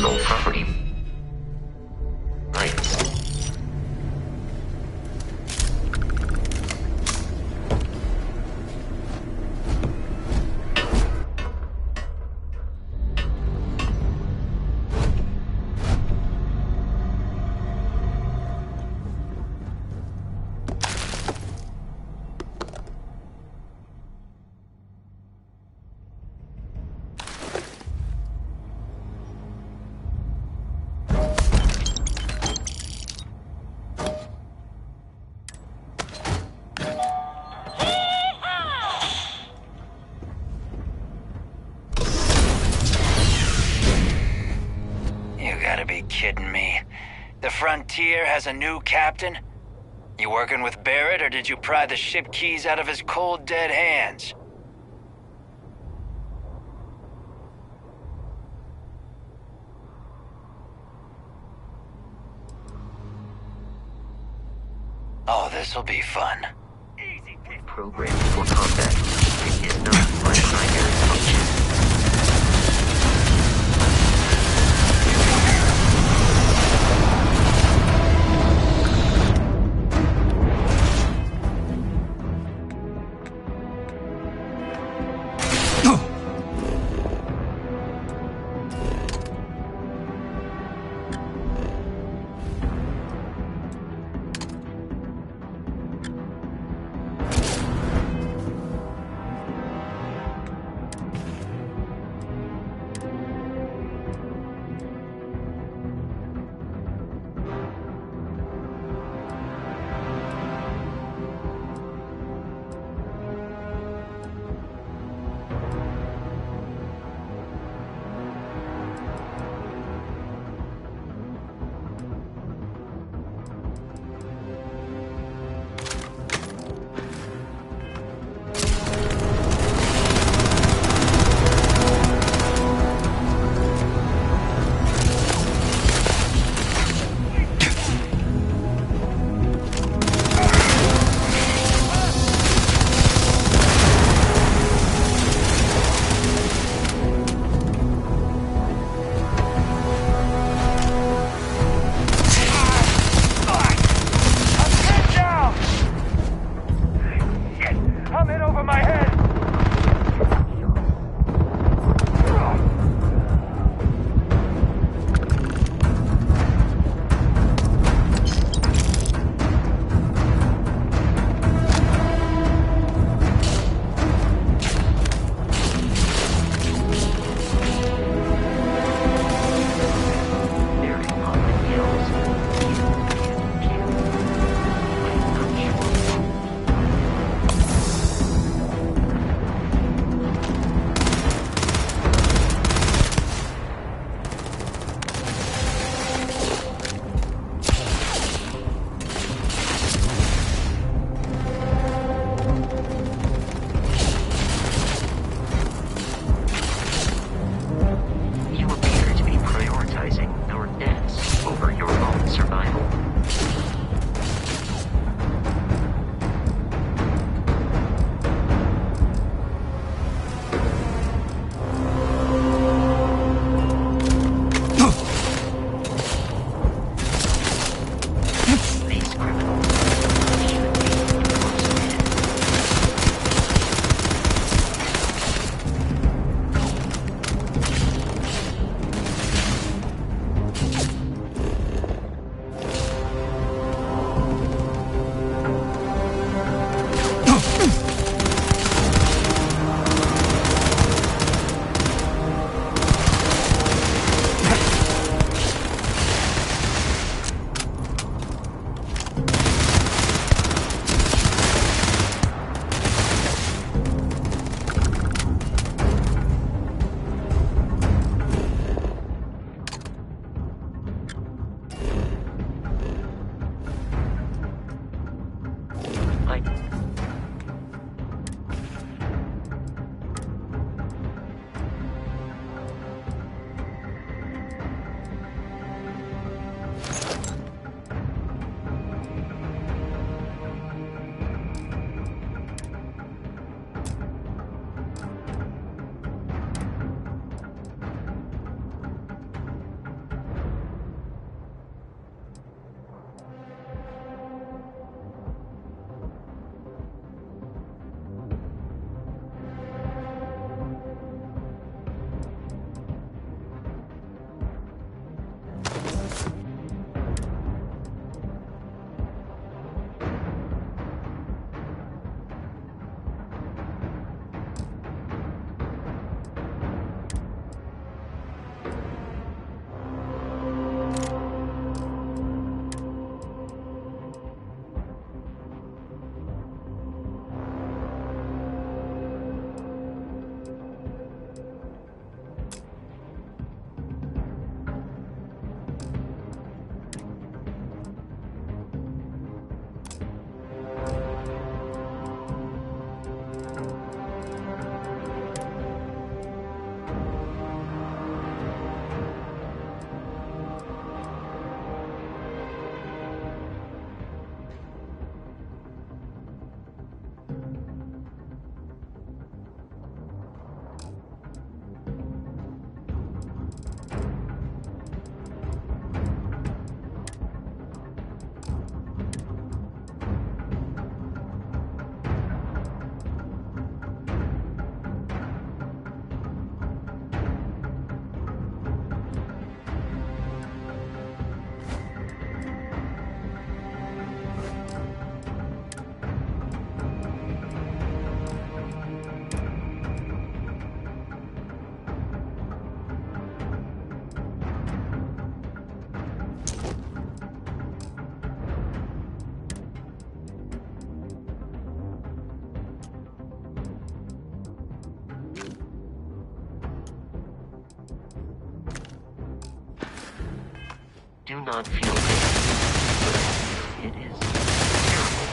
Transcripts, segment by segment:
personal property rights. Kidding me? The Frontier has a new captain? You working with Barrett, or did you pry the ship keys out of his cold, dead hands? Oh, this'll be fun. Programmed for combat. It is not my primary function. do not feel pain, but it is terrible.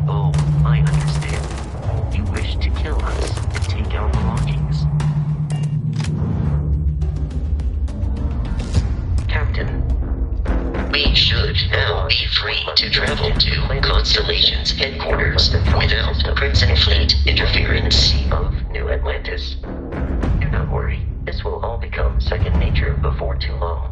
Oh, I understand. You wish to kill us and take our belongings. Captain, we should now be free to travel to Constellation's headquarters without Crimson Fleet interference of New Atlantis. Do not worry, this will all become second nature before too long.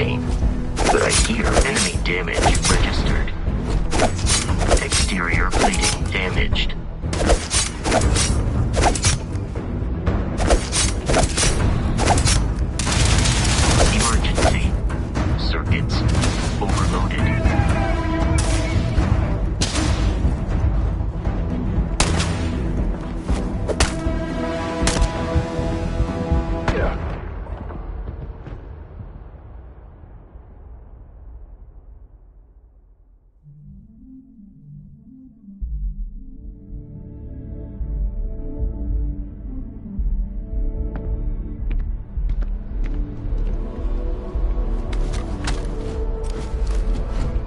name, but I hear enemy damage registered. Exterior plating damaged. Emergency. Circuits overloaded.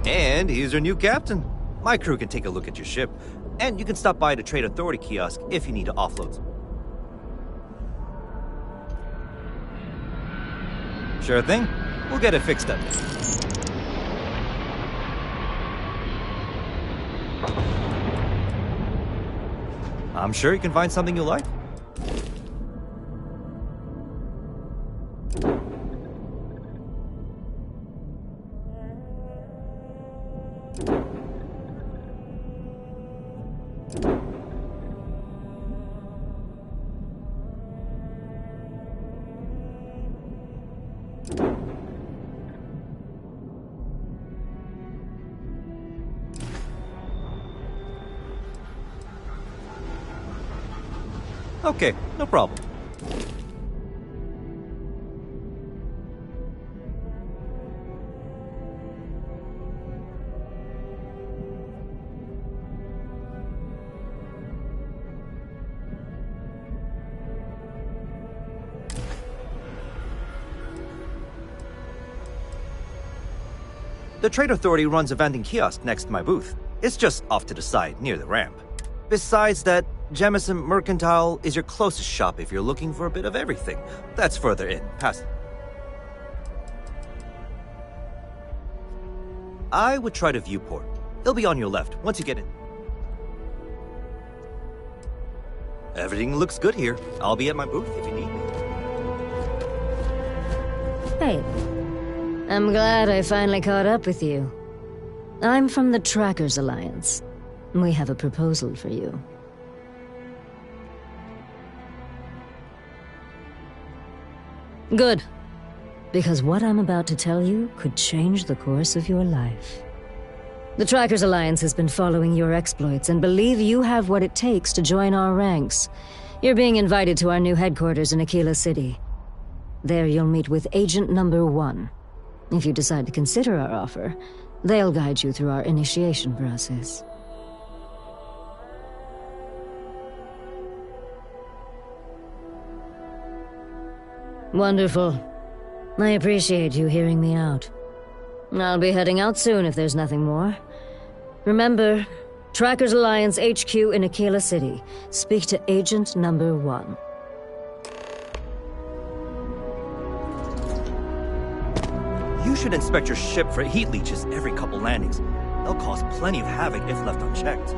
And here's your new captain. My crew can take a look at your ship, and you can stop by the Trade Authority kiosk if you need to offload some. Sure thing. We'll get it fixed up. I'm sure you can find something you like. Okay, no problem. The Trade Authority runs a vending kiosk next to my booth. It's just off to the side, near the ramp. Besides that, Jemison Mercantile is your closest shop if you're looking for a bit of everything. That's further in, past. I would try the viewport. It'll be on your left, once you get in. Everything looks good here. I'll be at my booth if you need me. Hey, I'm glad I finally caught up with you. I'm from the Trackers Alliance. We have a proposal for you. Good. Because what I'm about to tell you could change the course of your life. The Trackers Alliance has been following your exploits and believe you have what it takes to join our ranks. You're being invited to our new headquarters in Aquila City. There you'll meet with Agent Number 1. If you decide to consider our offer, they'll guide you through our initiation process. Wonderful. I appreciate you hearing me out. I'll be heading out soon if there's nothing more. Remember, Trackers Alliance HQ in Aquila City. Speak to Agent Number 1. You should inspect your ship for heat leeches every couple landings. They'll cause plenty of havoc if left unchecked.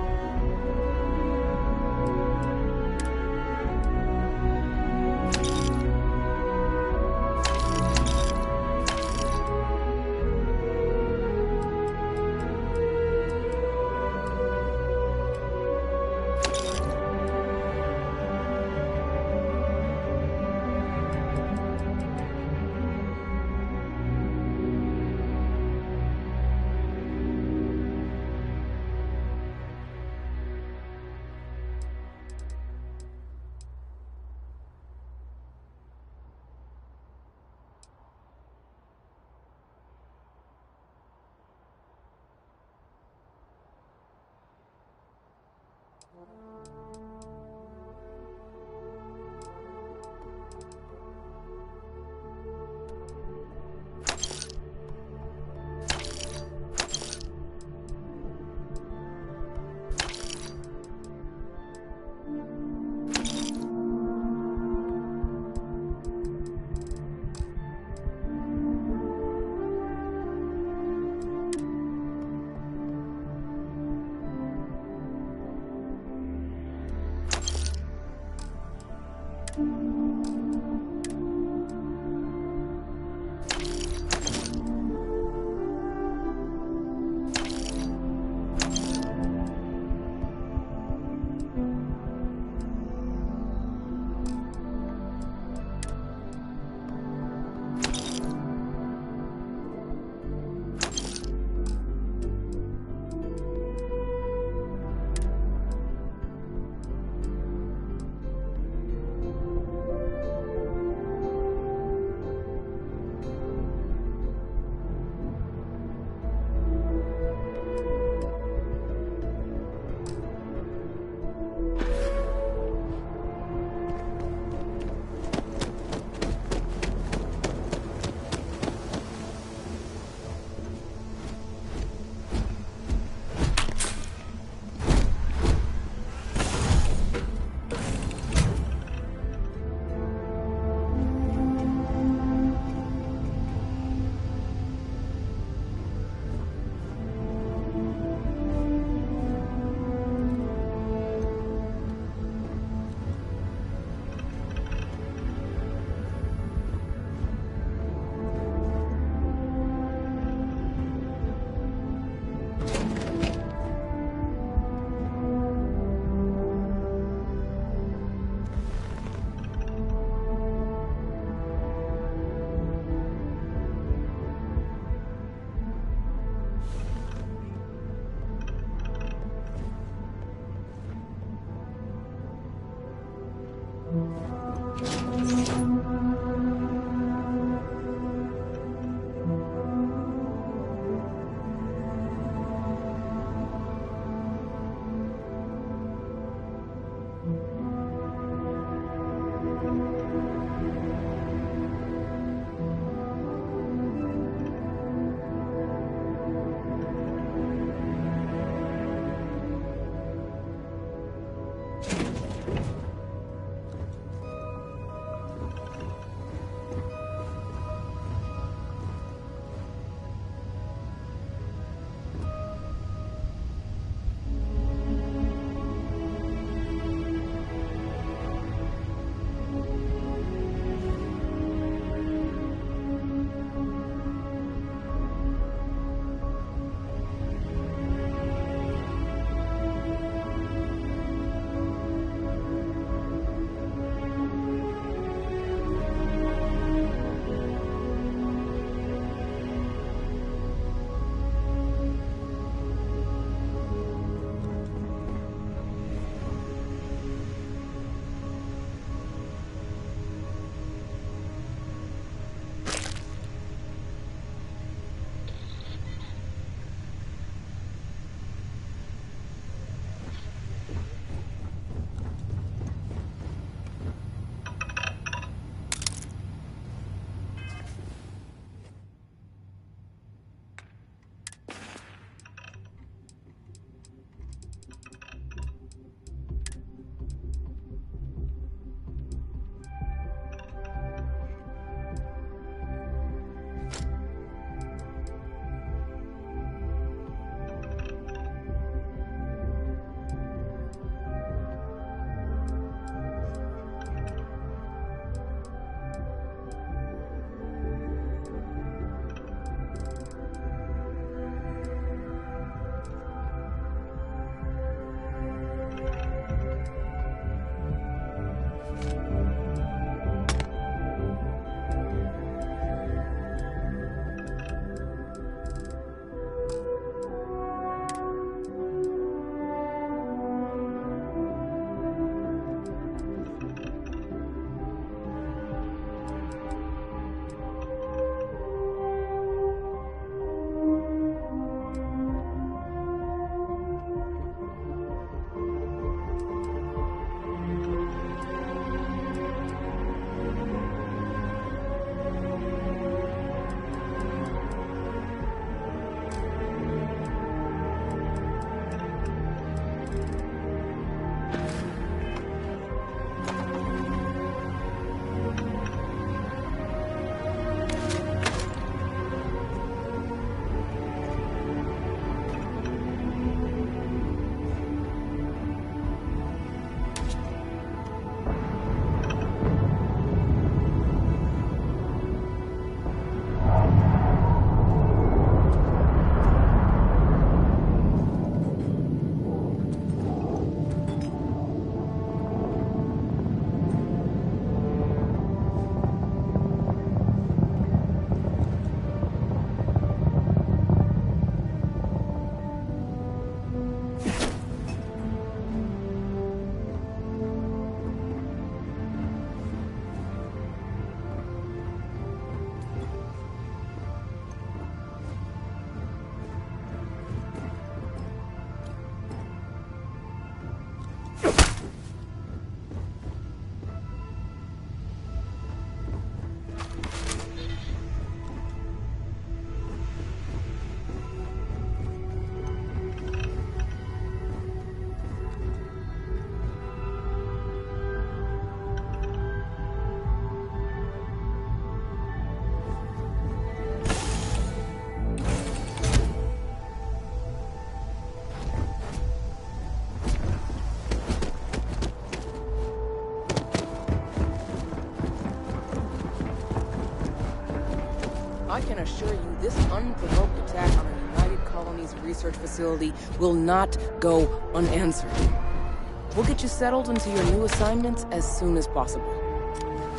I can assure you this unprovoked attack on a United Colonies research facility will not go unanswered. We'll get you settled into your new assignments as soon as possible.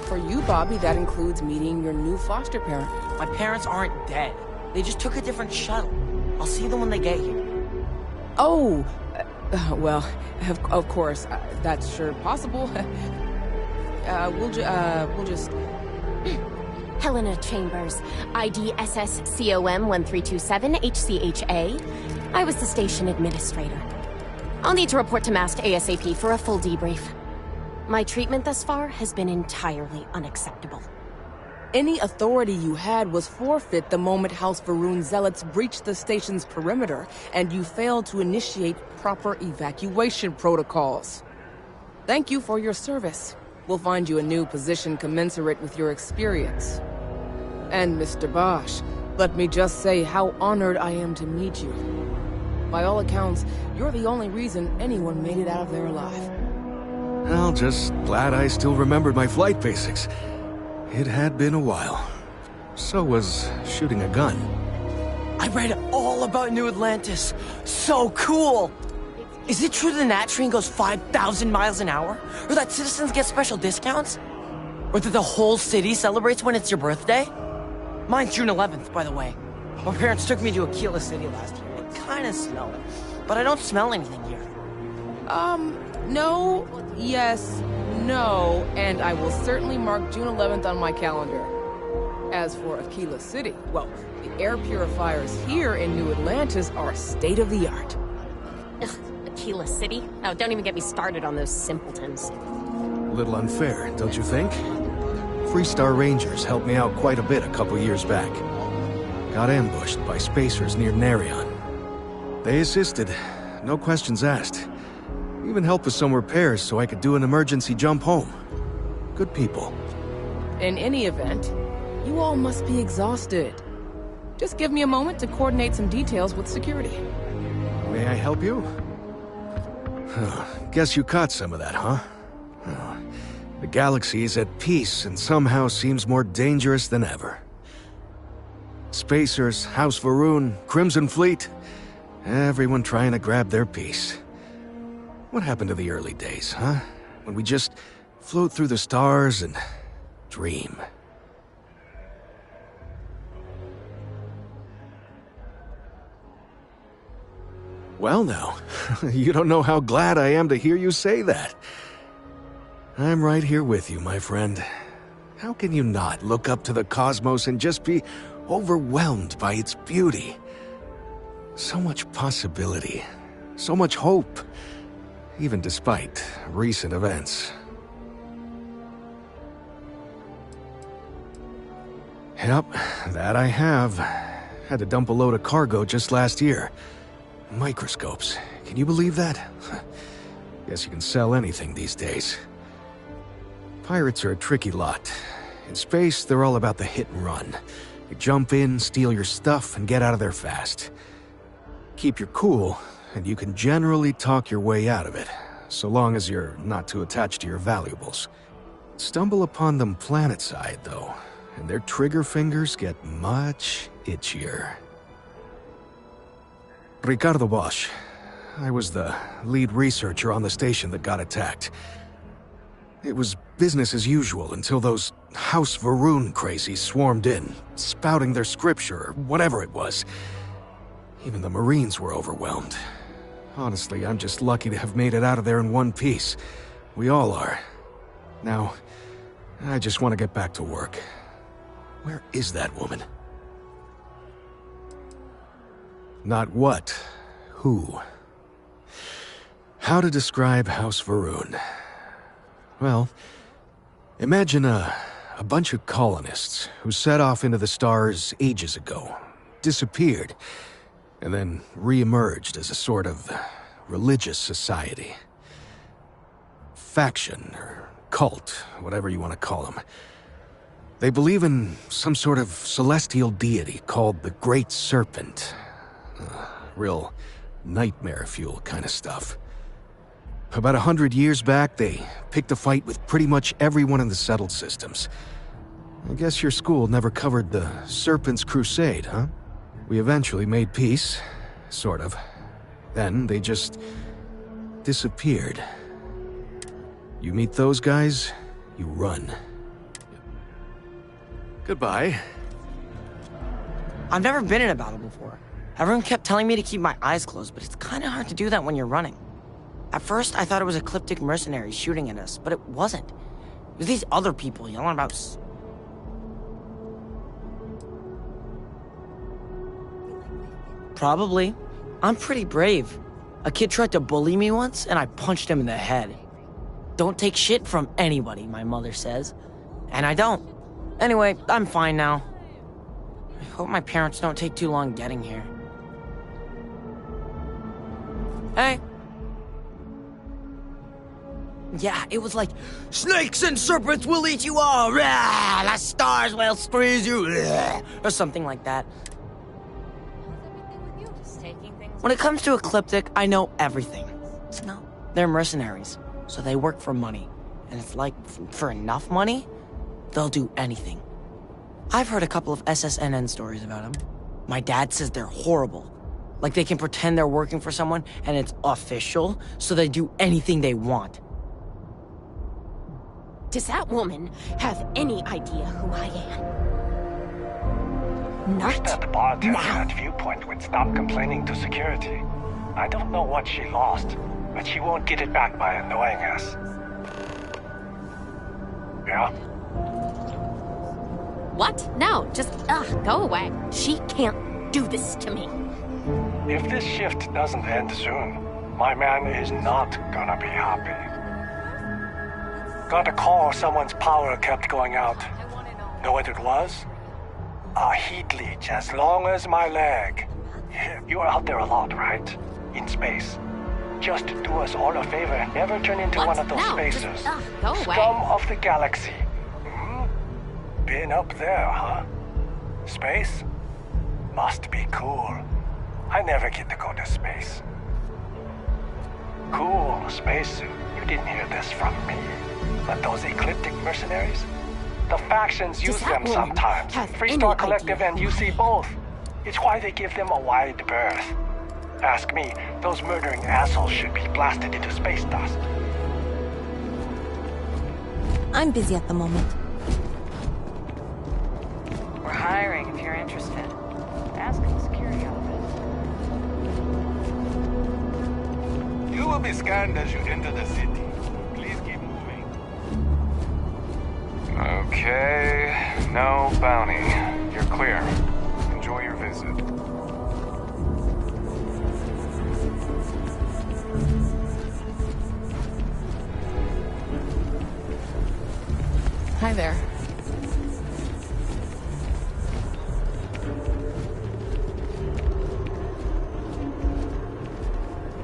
For you, Bobby, that includes meeting your new foster parent. My parents aren't dead. They just took a different shuttle. I'll see them when they get here. Oh, well, of course, that's sure possible. we'll just... Helena Chambers, ID SSCOM 1327 HCHA. I was the station administrator. I'll need to report to MAST ASAP for a full debrief. My treatment thus far has been entirely unacceptable. Any authority you had was forfeit the moment House Varun zealots breached the station's perimeter, and you failed to initiate proper evacuation protocols. Thank you for your service. We'll find you a new position commensurate with your experience. And Mr. Bosch, let me just say how honored I am to meet you. By all accounts, you're the only reason anyone made it out of there alive. Well, just glad I still remembered my flight basics. It had been a while. So was shooting a gun. I read all about New Atlantis. So cool! Is it true the Nat train goes 5,000 miles an hour? Or that citizens get special discounts? Or that the whole city celebrates when it's your birthday? Mine's June 11th, by the way. My parents took me to Aquila City last year. It kinda snowed. But I don't smell anything here. No, yes, no, and I will certainly mark June 11th on my calendar. As for Aquila City, well, the air purifiers here in New Atlantis are state-of-the-art. Ugh, Aquila City? Oh, don't even get me started on those simpletons. A little unfair, don't you think? Freestar Rangers helped me out quite a bit a couple years back. Got ambushed by spacers near Narion. They assisted, no questions asked. Even helped with some repairs so I could do an emergency jump home. Good people. In any event, you all must be exhausted. Just give me a moment to coordinate some details with security. May I help you? Guess you caught some of that, huh? The galaxy is at peace and somehow seems more dangerous than ever. Spacers, House Varun, Crimson Fleet, everyone trying to grab their piece. What happened to the early days, huh? When we just float through the stars and dream. Well now, you don't know how glad I am to hear you say that. I'm right here with you, my friend. How can you not look up to the cosmos and just be overwhelmed by its beauty? So much possibility, so much hope. Even despite recent events. Yep, that I have. Had to dump a load of cargo just last year. Microscopes. Can you believe that? Guess you can sell anything these days. Pirates are a tricky lot. In space, they're all about the hit and run. You jump in, steal your stuff, and get out of there fast. Keep your cool, and you can generally talk your way out of it, so long as you're not too attached to your valuables. Stumble upon them planetside, though, and their trigger fingers get much itchier. Ricardo Bosch. I was the lead researcher on the station that got attacked. It was business as usual until those House Varun crazies swarmed in, spouting their scripture or whatever it was. Even the Marines were overwhelmed. Honestly, I'm just lucky to have made it out of there in one piece. We all are. Now, I just want to get back to work. Where is that woman? Not what, who. How to describe House Varun? Well, imagine a bunch of colonists who set off into the stars ages ago, disappeared, and then re-emerged as a sort of religious society. Faction, or cult, whatever you want to call them. They believe in some sort of celestial deity called the Great Serpent. Real nightmare fuel kind of stuff. About 100 years back, they picked a fight with pretty much everyone in the settled systems. I guess your school never covered the Serpent's Crusade, huh? We eventually made peace, sort of. Then they just disappeared. You meet those guys, you run. Goodbye. I've never been in a battle before. Everyone kept telling me to keep my eyes closed, but it's kind of hard to do that when you're running. At first, I thought it was ecliptic mercenaries shooting at us, but it wasn't. It was these other people yelling about Probably. I'm pretty brave. A kid tried to bully me once, and I punched him in the head. Don't take shit from anybody, my mother says. And I don't. Anyway, I'm fine now. I hope my parents don't take too long getting here. Hey. Yeah, it was like, snakes and serpents will eat you all, rah, the stars will squeeze you, rah, or something like that. When it comes to Ecliptic, I know everything. No, they're mercenaries, so they work for money. And it's like, for enough money, they'll do anything. I've heard a couple of SSNN stories about them. My dad says they're horrible. Like they can pretend they're working for someone and it's official, so they do anything they want. Does that woman have any idea who I am? Not That bartender now. at Viewpoint would stop complaining to security. I don't know what she lost, but she won't get it back by annoying us. Yeah? What? No, just, go away. She can't do this to me. If this shift doesn't end soon, my man is not gonna be happy. Got a call someone's power kept going out. Know what it was? A heat leech as long as my leg. You're out there a lot, right? In space. Just do us all a favor and never turn into What? one of those No, spacers. just, go away. Scum of the galaxy. Been up there, huh? Space? Must be cool. I never get to go to space. Cool, spacesuit. You didn't hear this from me. But those Ecliptic mercenaries? The factions use that them woman sometimes. have Freestar any Collective idea and who UC both. It's why they give them a wide berth. Ask me, those murdering assholes should be blasted into space dust. I'm busy at the moment. We're hiring if you're interested. Ask the security office. You will be scanned as you enter the city. Please keep moving. Okay, no bounty. You're clear. Enjoy your visit. Hi there.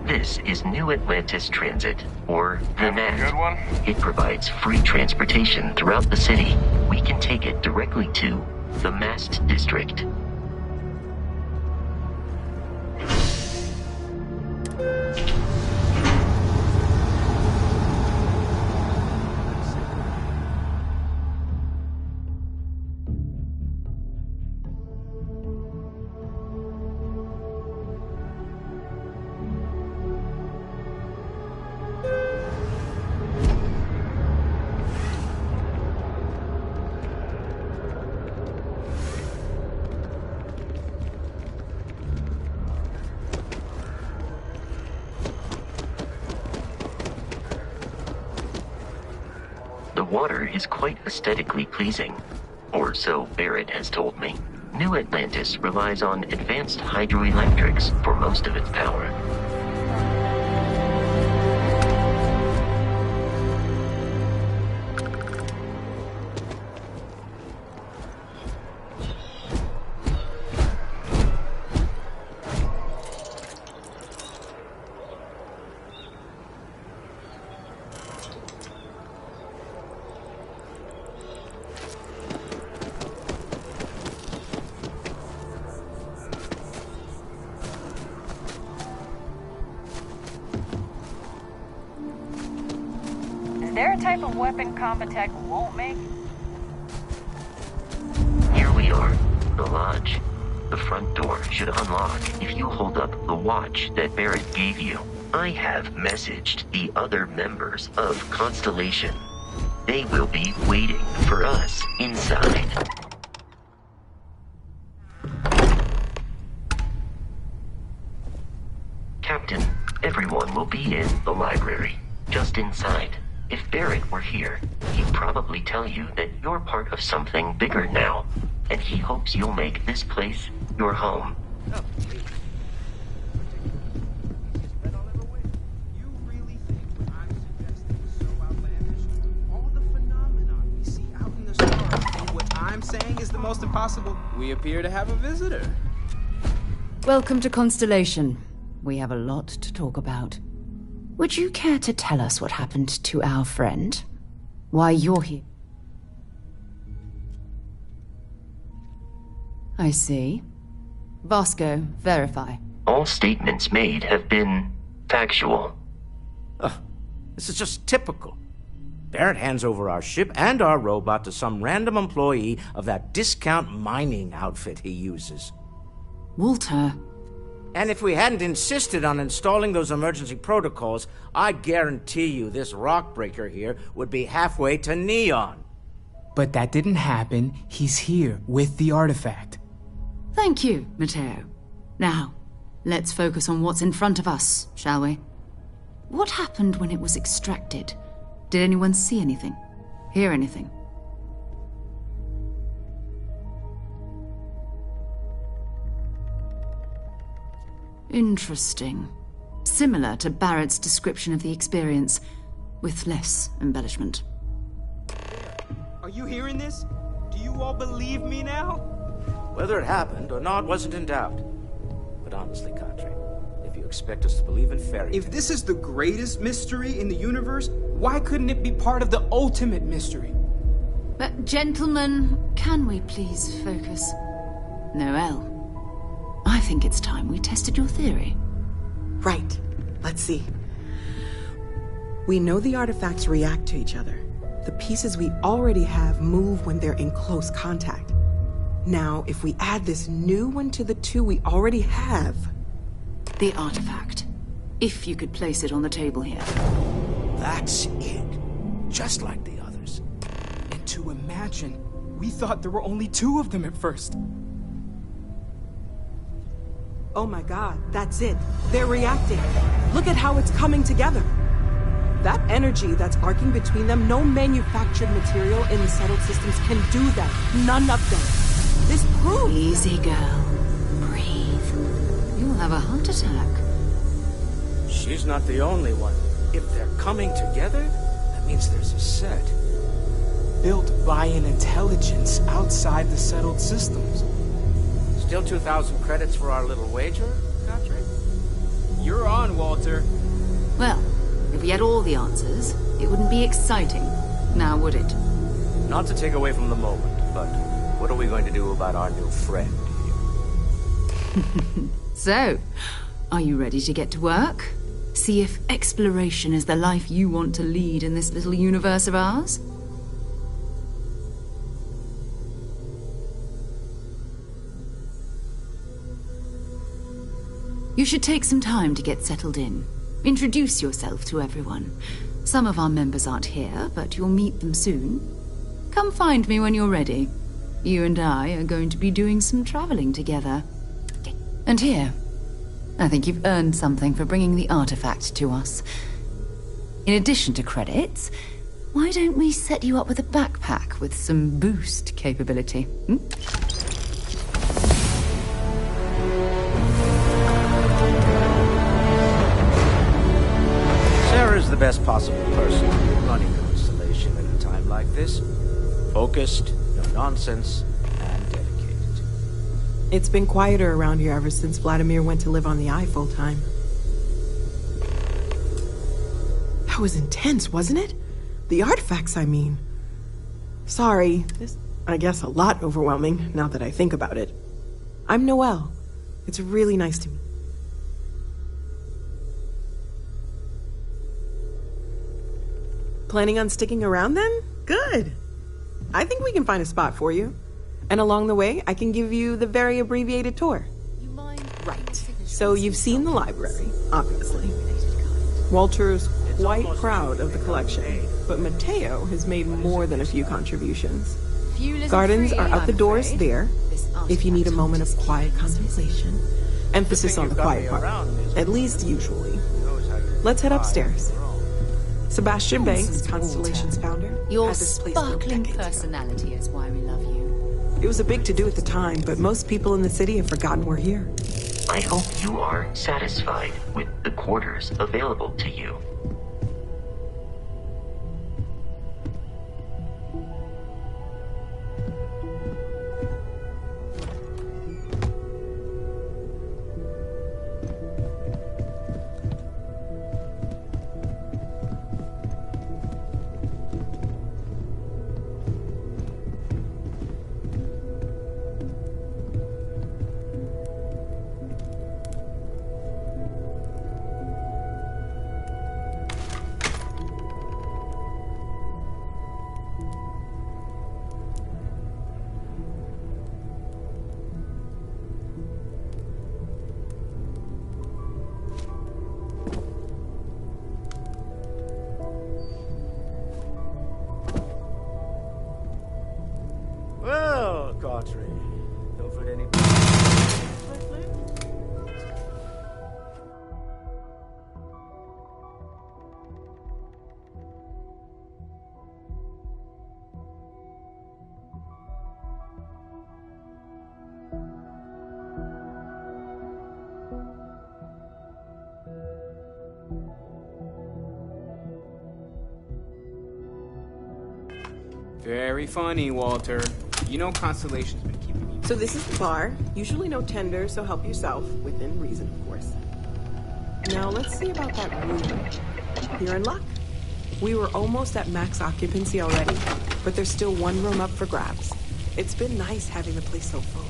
This is New Atlantis Transit, or the Have a NAT. good one? It provides free transportation throughout the city. We can take it directly to the Mast District. The water is quite aesthetically pleasing, or so Barrett has told me. New Atlantis relies on advanced hydroelectrics for most of its power. Is there a type of weapon combat tech won't make? Here we are, the lodge. The front door should unlock if you hold up the watch that Barrett gave you. I have messaged the other members of Constellation. They will be waiting for us inside. Captain, everyone will be in the library, just inside. If Barrett were here, he'd probably tell you that you're part of something bigger now, and he hopes you'll make this place your home. Oh, please. That I'll ever win. You really think what I'm suggesting is so outlandish? All the phenomena we see out in the stars, and what I'm saying is the most impossible. We appear to have a visitor. Welcome to Constellation. We have a lot to talk about. Would you care to tell us what happened to our friend? Why you're here? I see. Vasco, verify. All statements made have been factual. This is just typical. Barrett hands over our ship and our robot to some random employee of that discount mining outfit he uses. Walter. And if we hadn't insisted on installing those emergency protocols, I guarantee you this rock breaker here would be halfway to Neon. But that didn't happen. He's here with the artifact. Thank you, Matteo. Now, let's focus on what's in front of us, shall we? What happened when it was extracted? Did anyone see anything? Hear anything? Interesting. Similar to Barrett's description of the experience, with less embellishment. Are you hearing this? Do you all believe me now? Whether it happened or not wasn't in doubt. But honestly, Cadre, if you expect us to believe in fairy If this is the greatest mystery in the universe, why couldn't it be part of the ultimate mystery? But gentlemen, can we please focus? Noel, I think it's time we tested your theory. Right. Let's see. We know the artifacts react to each other. The pieces we already have move when they're in close contact. Now, if we add this new one to the two we already have... The artifact. If you could place it on the table here. That's it. Just like the others. And to imagine, we thought there were only 2 of them at first. Oh my god, that's it. They're reacting. Look at how it's coming together. That energy that's arcing between them, no manufactured material in the settled systems can do that. None of them. This proves... Easy, girl. Breathe. You'll have a heart attack. She's not the only one. If they're coming together, that means there's a set. Built by an intelligence outside the settled systems. Still 2,000 credits for our little wager, Cadre? You're on, Walter. Well, if we had all the answers, it wouldn't be exciting, now would it? Not to take away from the moment, but what are we going to do about our new friend here? So, are you ready to get to work? See if exploration is the life you want to lead in this little universe of ours? You should take some time to get settled in. Introduce yourself to everyone. Some of our members aren't here, but you'll meet them soon. Come find me when you're ready. You and I are going to be doing some traveling together. And here, I think you've earned something for bringing the artifact to us. In addition to credits, why don't we set you up with a backpack with some boost capability? Sarah's the best possible person running Constellation at a time like this. Focused, no nonsense, and dedicated. It's been quieter around here ever since Vladimir went to live on the Eye full-time. That was intense, wasn't it? The artifacts, I mean. Sorry, this, I guess, a lot overwhelming, now that I think about it. I'm Noel. It's really nice to meet you. Planning on sticking around then? Good. I think we can find a spot for you. And along the way, I can give you the very abbreviated tour. Right. So you've seen the library, obviously. Walter's quite proud of the collection, but Matteo has made more than a few contributions. Gardens are out the doors there, if you need a moment of quiet contemplation. Emphasis on the quiet part, at least usually. Let's head upstairs. Sebastian Banks, Nonsense, Constellation's Walter. founder, Your had this place built sparkling decades ago. personality is why we love you. It was a big to-do at the time, but most people in the city have forgotten we're here. I hope you are satisfied with the quarters available to you. Well, Godfrey, pilfered any... Very funny, Walter. You know Constellation's been keeping me... So this is the bar. Usually no tender, so help yourself. Within reason, of course. Now let's see about that room. You're in luck. We were almost at max occupancy already, but there's still one room up for grabs. It's been nice having the place so full.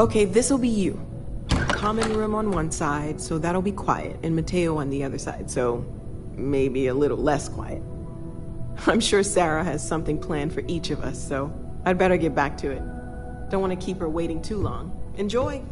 Okay, this'll be you. Common room on one side, so that'll be quiet, and Mateo on the other side, so maybe a little less quiet. I'm sure Sarah has something planned for each of us, so I'd better get back to it. Don't want to keep her waiting too long. Enjoy!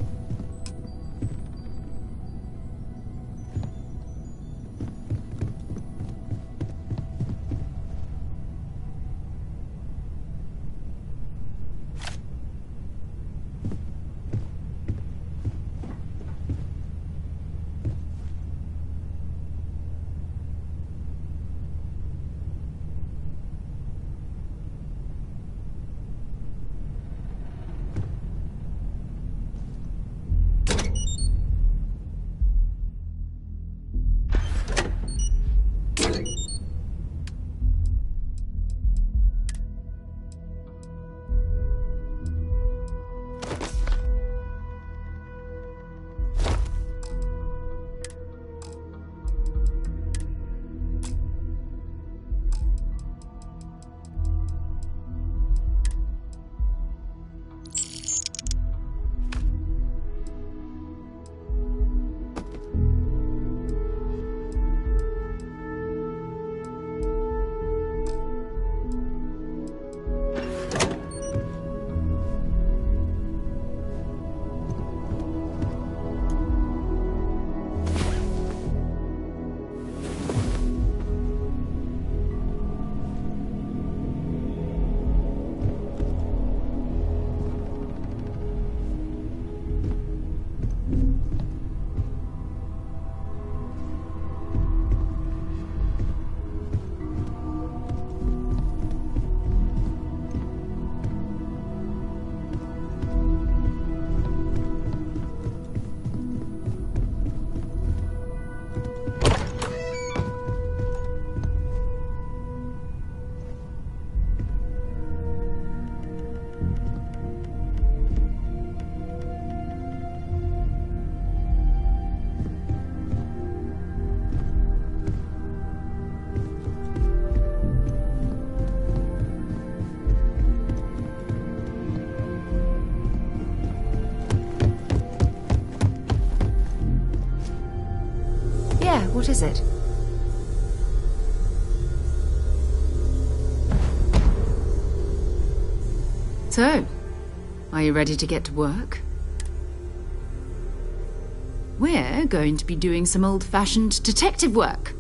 What is it? So, are you ready to get to work? We're going to be doing some old-fashioned detective work.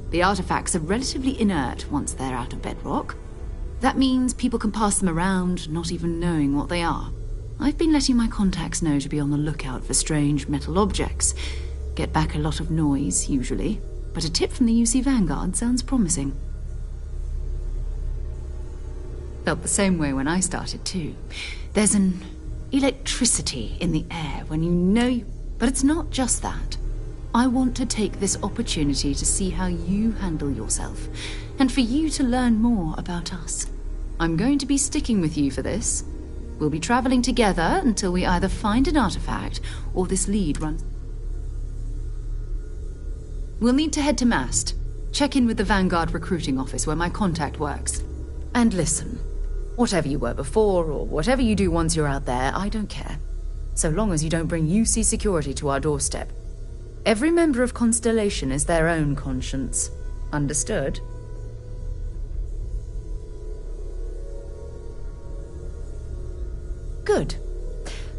The artifacts are relatively inert once they're out of bedrock. That means people can pass them around, not even knowing what they are. I've been letting my contacts know to be on the lookout for strange metal objects. Get back a lot of noise, usually, but a tip from the UC Vanguard sounds promising. Felt the same way when I started, too. There's an electricity in the air when you know... But it's not just that. I want to take this opportunity to see how you handle yourself, and for you to learn more about us. I'm going to be sticking with you for this. We'll be traveling together until we either find an artifact or this lead runs... We'll need to head to Mast. Check in with the Vanguard recruiting office where my contact works. And listen, whatever you were before or whatever you do once you're out there, I don't care. So long as you don't bring UC security to our doorstep. Every member of Constellation is their own conscience. Understood? Good.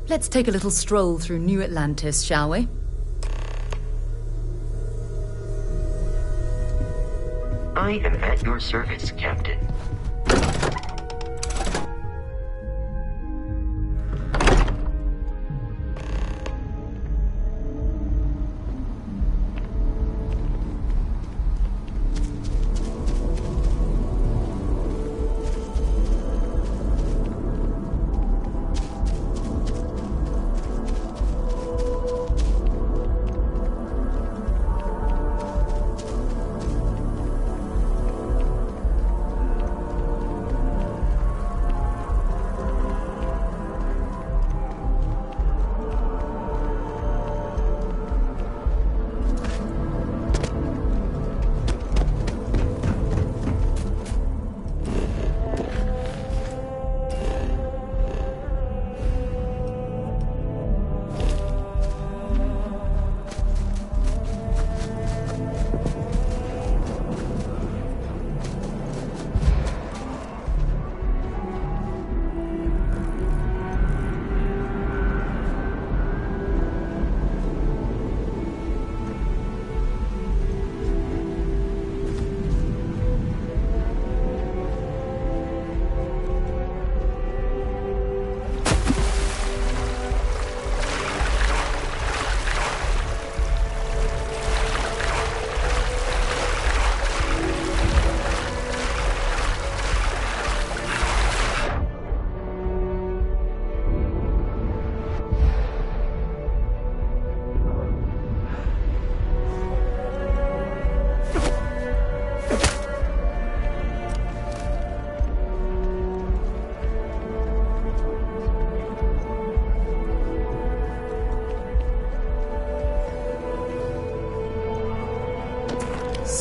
Let's take a little stroll through New Atlantis, shall we? I am at your service, Captain.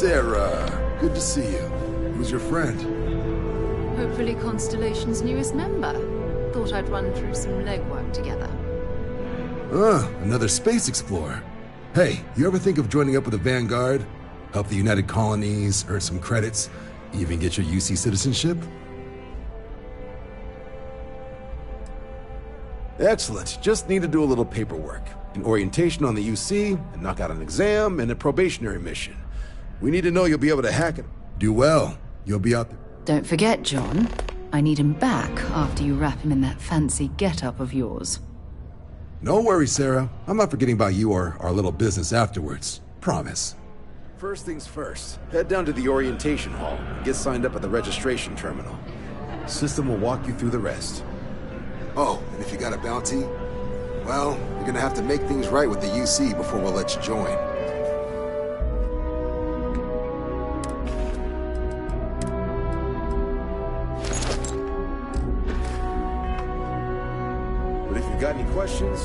Sarah, good to see you. Who's your friend? Hopefully Constellation's newest member. Thought I'd run through some legwork together. Another space explorer. Hey, you ever think of joining up with the Vanguard? Help the United Colonies, earn some credits, even get your UC citizenship? Excellent. Just need to do a little paperwork. An orientation on the UC, and knock out an exam, and a probationary mission. We need to know you'll be able to hack it. Do well. You'll be out there. Don't forget, John. I need him back after you wrap him in that fancy get-up of yours. No worries, Sarah. I'm not forgetting about you or our little business afterwards. Promise. First things first. Head down to the orientation hall and get signed up at the registration terminal. System will walk you through the rest. Oh, and if you got a bounty, well, you're gonna have to make things right with the UC before we'll let you join. But if you've got any questions...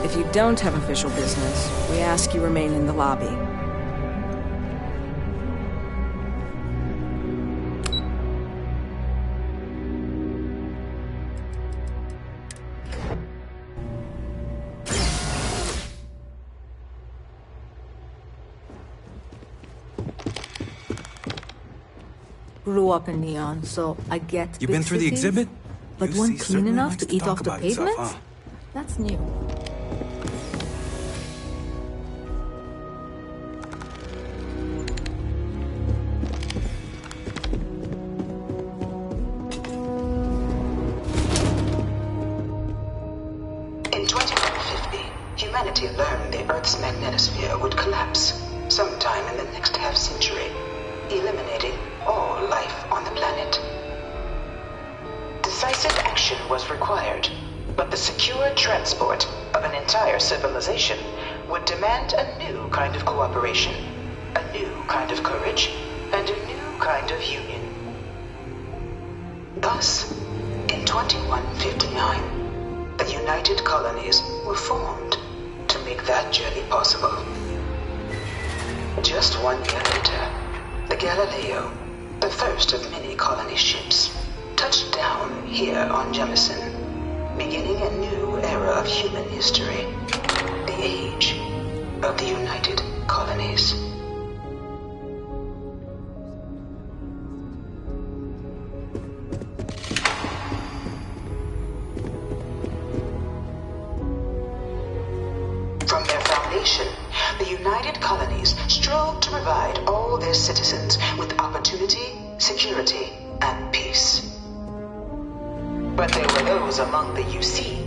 If you don't have official business, we ask you remain in the lobby. Grew up in Neon, so I get You been through the cities, exhibit? But UC weren't clean certainly enough likes to eat talk off the about itself, pavement? huh? That's new. In 2150, humanity learned the Earth's magnetosphere would collapse sometime in the next half-century, eliminating all life on the planet. Decisive action was required, but the secure transport of an entire civilization would demand a new kind of cooperation, a new kind of courage, and a new kind of union. Thus, in 2159, the United Colonies were formed to make that journey possible. Just 1 year later, the Galileo, the first of many colony ships, touched down here on Jemison, beginning a new era of human history, the age of the United Colonies. From their foundation, the United Colonies strove to provide all their citizens with opportunity, security, and peace. But there were those among the UC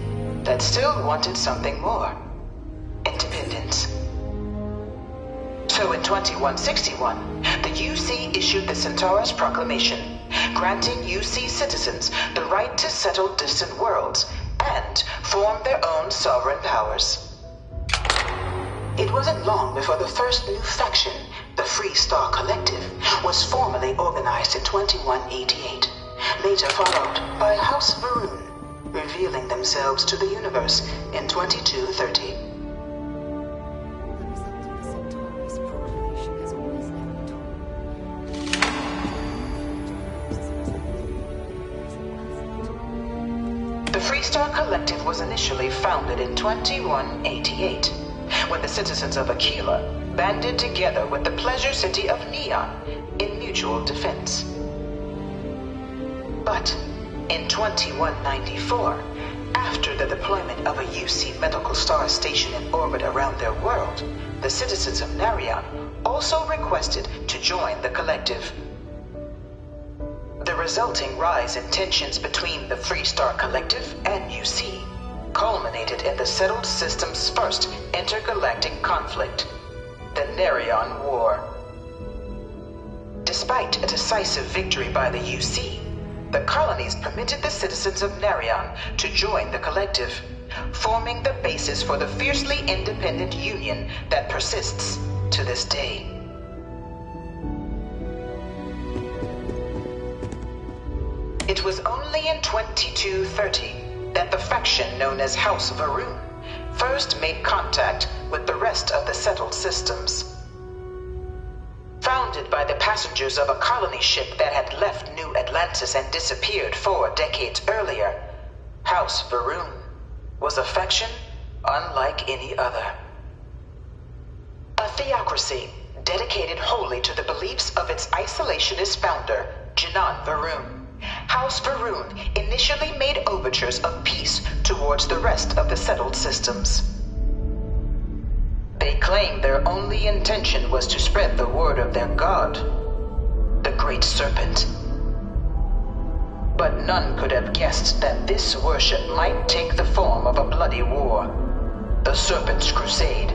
that still wanted something more. Independence. So in 2161, the UC issued the Centaurus Proclamation, granting UC citizens the right to settle distant worlds and form their own sovereign powers. It wasn't long before the first new faction, the Free Star Collective, was formally organized in 2188. Later followed by House Varun, revealing themselves to the universe in 2230. The Freestar Collective was initially founded in 2188, when the citizens of Aquila banded together with the pleasure city of Neon in mutual defense. But in 2194, after the deployment of a UC medical star station in orbit around their world, the citizens of Narion also requested to join the collective. The resulting rise in tensions between the Freestar Collective and UC culminated in the settled system's first intergalactic conflict, the Narion War. Despite a decisive victory by the UC, the colonies permitted the citizens of Narion to join the collective, forming the basis for the fiercely independent union that persists to this day. It was only in 2230 that the faction known as House Va'ruun first made contact with the rest of the settled systems. Founded by the passengers of a colony ship that had left New Atlantis and disappeared 4 decades earlier, House Va'ruun was a faction unlike any other. A theocracy dedicated wholly to the beliefs of its isolationist founder, Janan Va'ruun. House Va'ruun initially made overtures of peace towards the rest of the settled systems. They claimed their only intention was to spread the word of their god, the Great Serpent. But none could have guessed that this worship might take the form of a bloody war, the Serpent's Crusade.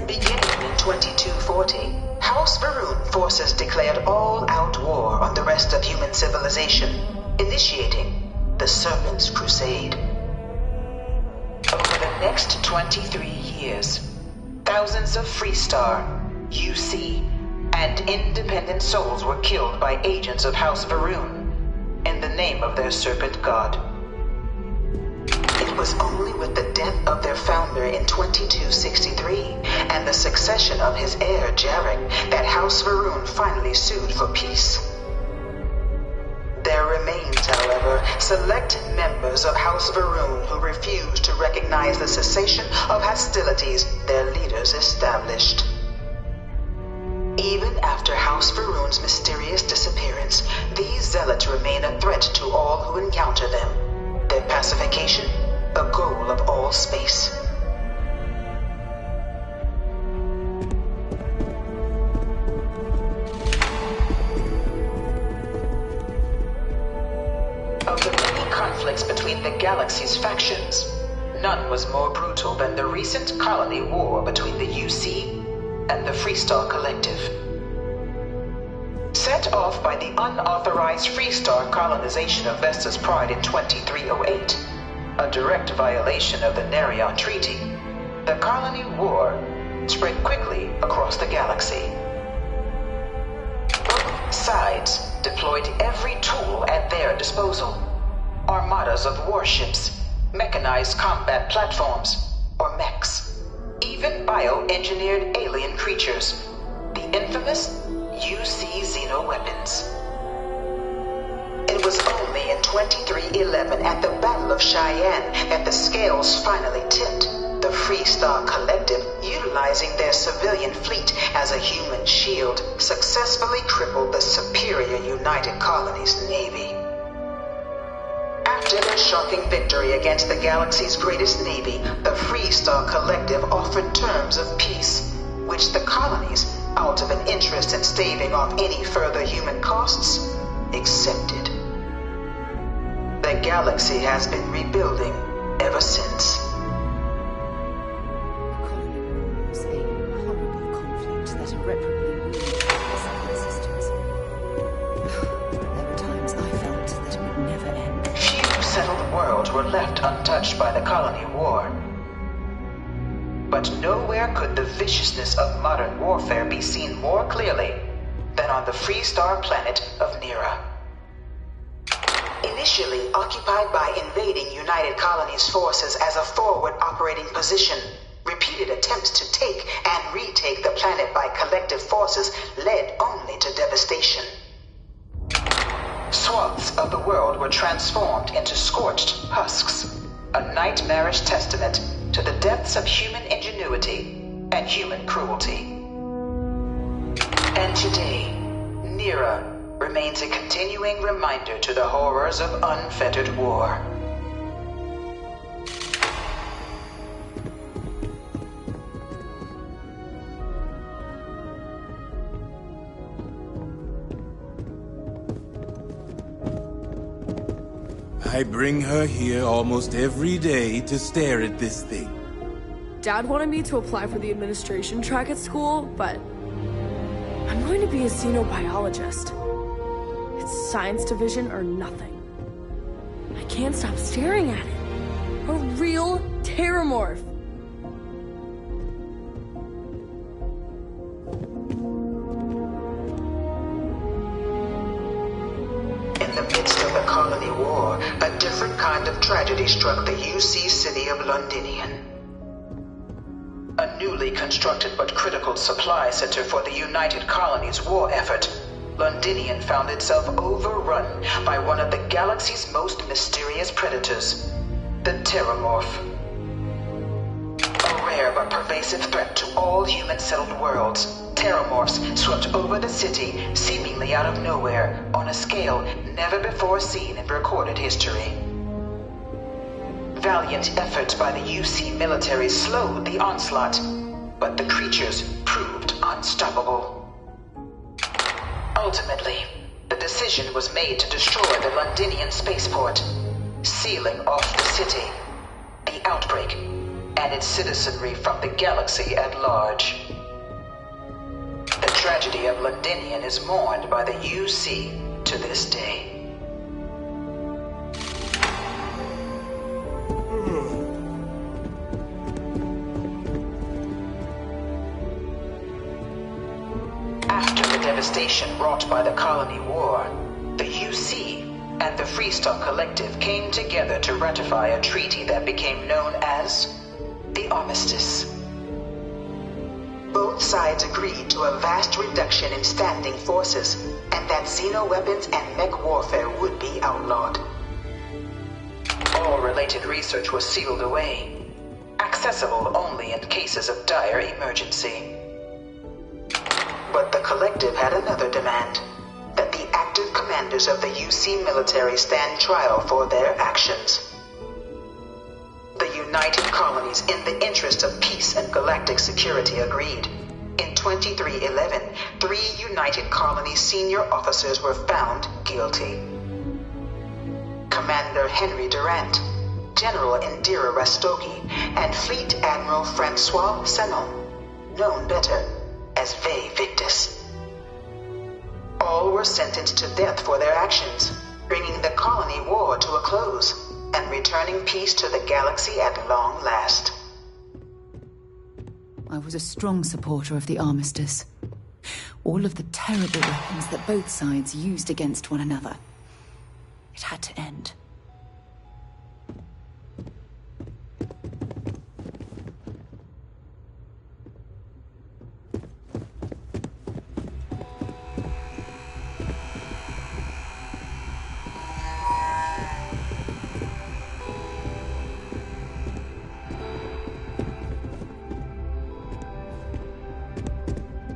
Beginning in 2240, House Va'ruun forces declared all-out war on the rest of human civilization, initiating the Serpent's Crusade. Over the next 23 years, thousands of Freestar, UC, and independent souls were killed by agents of House Va'ruun in the name of their serpent god. It was only with the death of their founder in 2263 and the succession of his heir, Jarek, that House Va'ruun finally sued for peace. There remained, however, select members of House Va'ruun who refused to recognize the cessation of hostilities their leaders established. Even after House Va'ruun's mysterious disappearance, these zealots remain a threat to all who encounter them. Their pacification, the goal of all space. Of the many conflicts between the galaxy's factions, none was more brutal than the recent colony war between the UC and the Freestar Collective. Set off by the unauthorized Freestar colonization of Vesta's Pride in 2308, a direct violation of the Nerion Treaty, the colony war spread quickly across the galaxy. Both sides deployed every tool at their disposal. Armadas of warships, mechanized combat platforms, or mechs, even bioengineered alien creatures, the infamous UC xenoweapons. It was only in 2311 at the Battle of Cheyenne that the scales finally tipped, the Freestar Collective, utilizing their civilian fleet as a human shield, successfully crippled the superior United Colonies Navy. After their shocking victory against the galaxy's greatest navy, the Freestar Collective offered terms of peace, which the colonies, out of an interest in staving off any further human costs, accepted. The galaxy has been rebuilding ever since. Was a horrible conflict that irreparably ruined the systems. There were times I felt that it would never end. Few settled worlds were left untouched by the colony war. But nowhere could the viciousness of modern warfare be seen more clearly than on the Freestar planet of Nera. Initially occupied by invading United Colonies forces as a forward operating position, repeated attempts to take and retake the planet by collective forces led only to devastation. Swaths of the world were transformed into scorched husks, a nightmarish testament to the depths of human ingenuity and human cruelty. And today, Nera remains a continuing reminder to the horrors of unfettered war. I bring her here almost every day to stare at this thing. Dad wanted me to apply for the administration track at school, but I'm going to be a xenobiologist. It's science division or nothing. I can't stop staring at it. A real terramorph. In the midst of the colony war, a different kind of tragedy struck the UC city of Londinian. A newly constructed but critical supply center for the United Colonies' war effort, Londinian found itself overrun by one of the galaxy's most mysterious predators, the Terramorph. A rare but pervasive threat to all human-settled worlds, Terramorphs swept over the city, seemingly out of nowhere, on a scale never before seen in recorded history. Valiant efforts by the UC military slowed the onslaught, but the creatures proved unstoppable. Ultimately, the decision was made to destroy the Londinian spaceport, sealing off the city, the outbreak, and its citizenry from the galaxy at large. The tragedy of Londinian is mourned by the UC to this day. After the devastation wrought by the Colony War, the UC and the Freestock Collective came together to ratify a treaty that became known as the Armistice. Both sides agreed to a vast reduction in standing forces, and that xenoweapons and mech warfare would be outlawed. All related research was sealed away, accessible only in cases of dire emergency. But the Collective had another demand, that the active commanders of the UC military stand trial for their actions. The United Colonies, in the interest of peace and galactic security, agreed. In 2311, 3 United Colonies senior officers were found guilty. Commander Henry Durant, General Indira Rastogi, and Fleet Admiral Francois Sanon, known better as Vae Victus. All were sentenced to death for their actions, bringing the colony war to a close and returning peace to the galaxy at long last. I was a strong supporter of the Armistice. All of the terrible weapons that both sides used against one another. It had to end.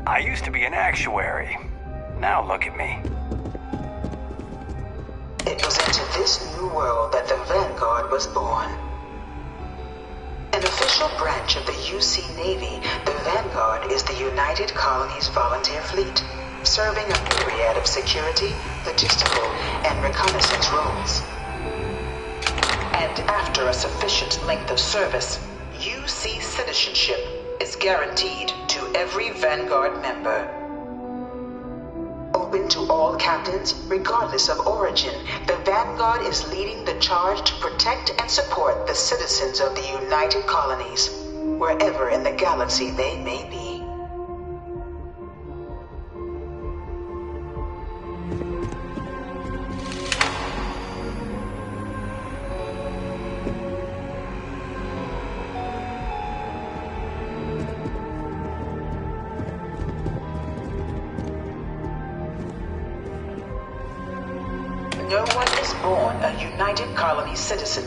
I used to be an actuary. Now look at me. It was into this new world that the Vanguard was born. An official branch of the UC Navy, the Vanguard is the United Colonies Volunteer Fleet, serving a myriad of security, logistical, and reconnaissance roles. And after a sufficient length of service, UC citizenship is guaranteed to every Vanguard member. Open to all captains, regardless of origin, the Vanguard is leading the charge to protect and support the citizens of the United Colonies, wherever in the galaxy they may be. No one is born a United Colony citizen.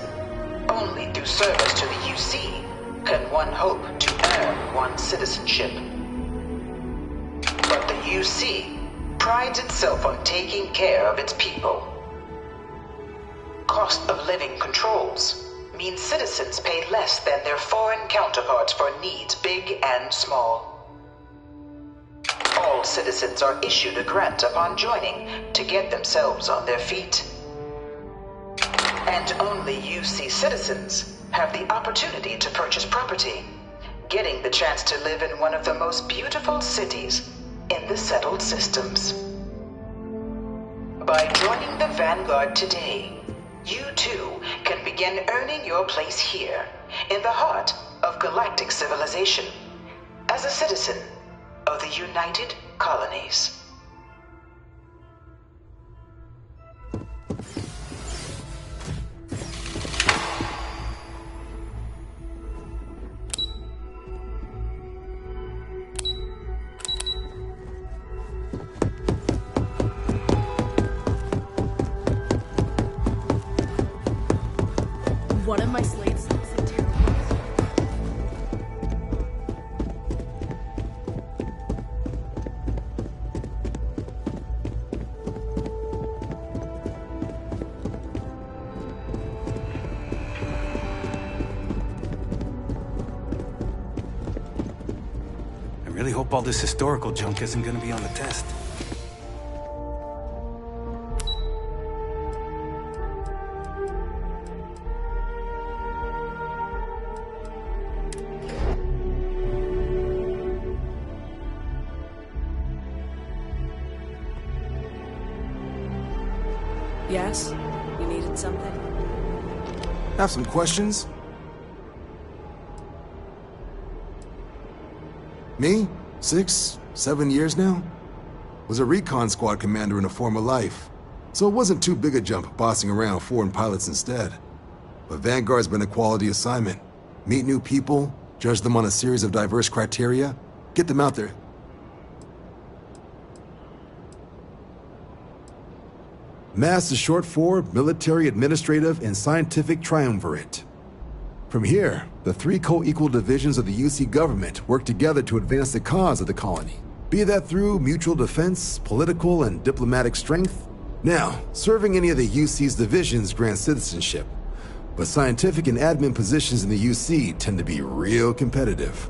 Only through service to the UC can one hope to earn one's citizenship. But the UC prides itself on taking care of its people. Cost of living controls mean citizens pay less than their foreign counterparts for needs big and small. All citizens are issued a grant upon joining to get themselves on their feet. And only UC citizens have the opportunity to purchase property, getting the chance to live in one of the most beautiful cities in the settled systems. By joining the Vanguard today, you too can begin earning your place here, in the heart of galactic civilization, as a citizen of the United Colonies. One of my slaves looks terrible. I really hope all this historical junk isn't gonna be on the test. Yes? You needed something? Have some questions? Me? 6, 7 years now? Was a recon squad commander in a former life, so it wasn't too big a jump bossing around foreign pilots instead. But Vanguard's been a quality assignment. Meet new people, judge them on a series of diverse criteria, get them out there. MASS is short for Military, Administrative, and Scientific Triumvirate. From here, the 3 co-equal divisions of the UC government work together to advance the cause of the colony, be that through mutual defense, political, and diplomatic strength. Now, serving any of the UC's divisions grants citizenship, but scientific and admin positions in the UC tend to be real competitive.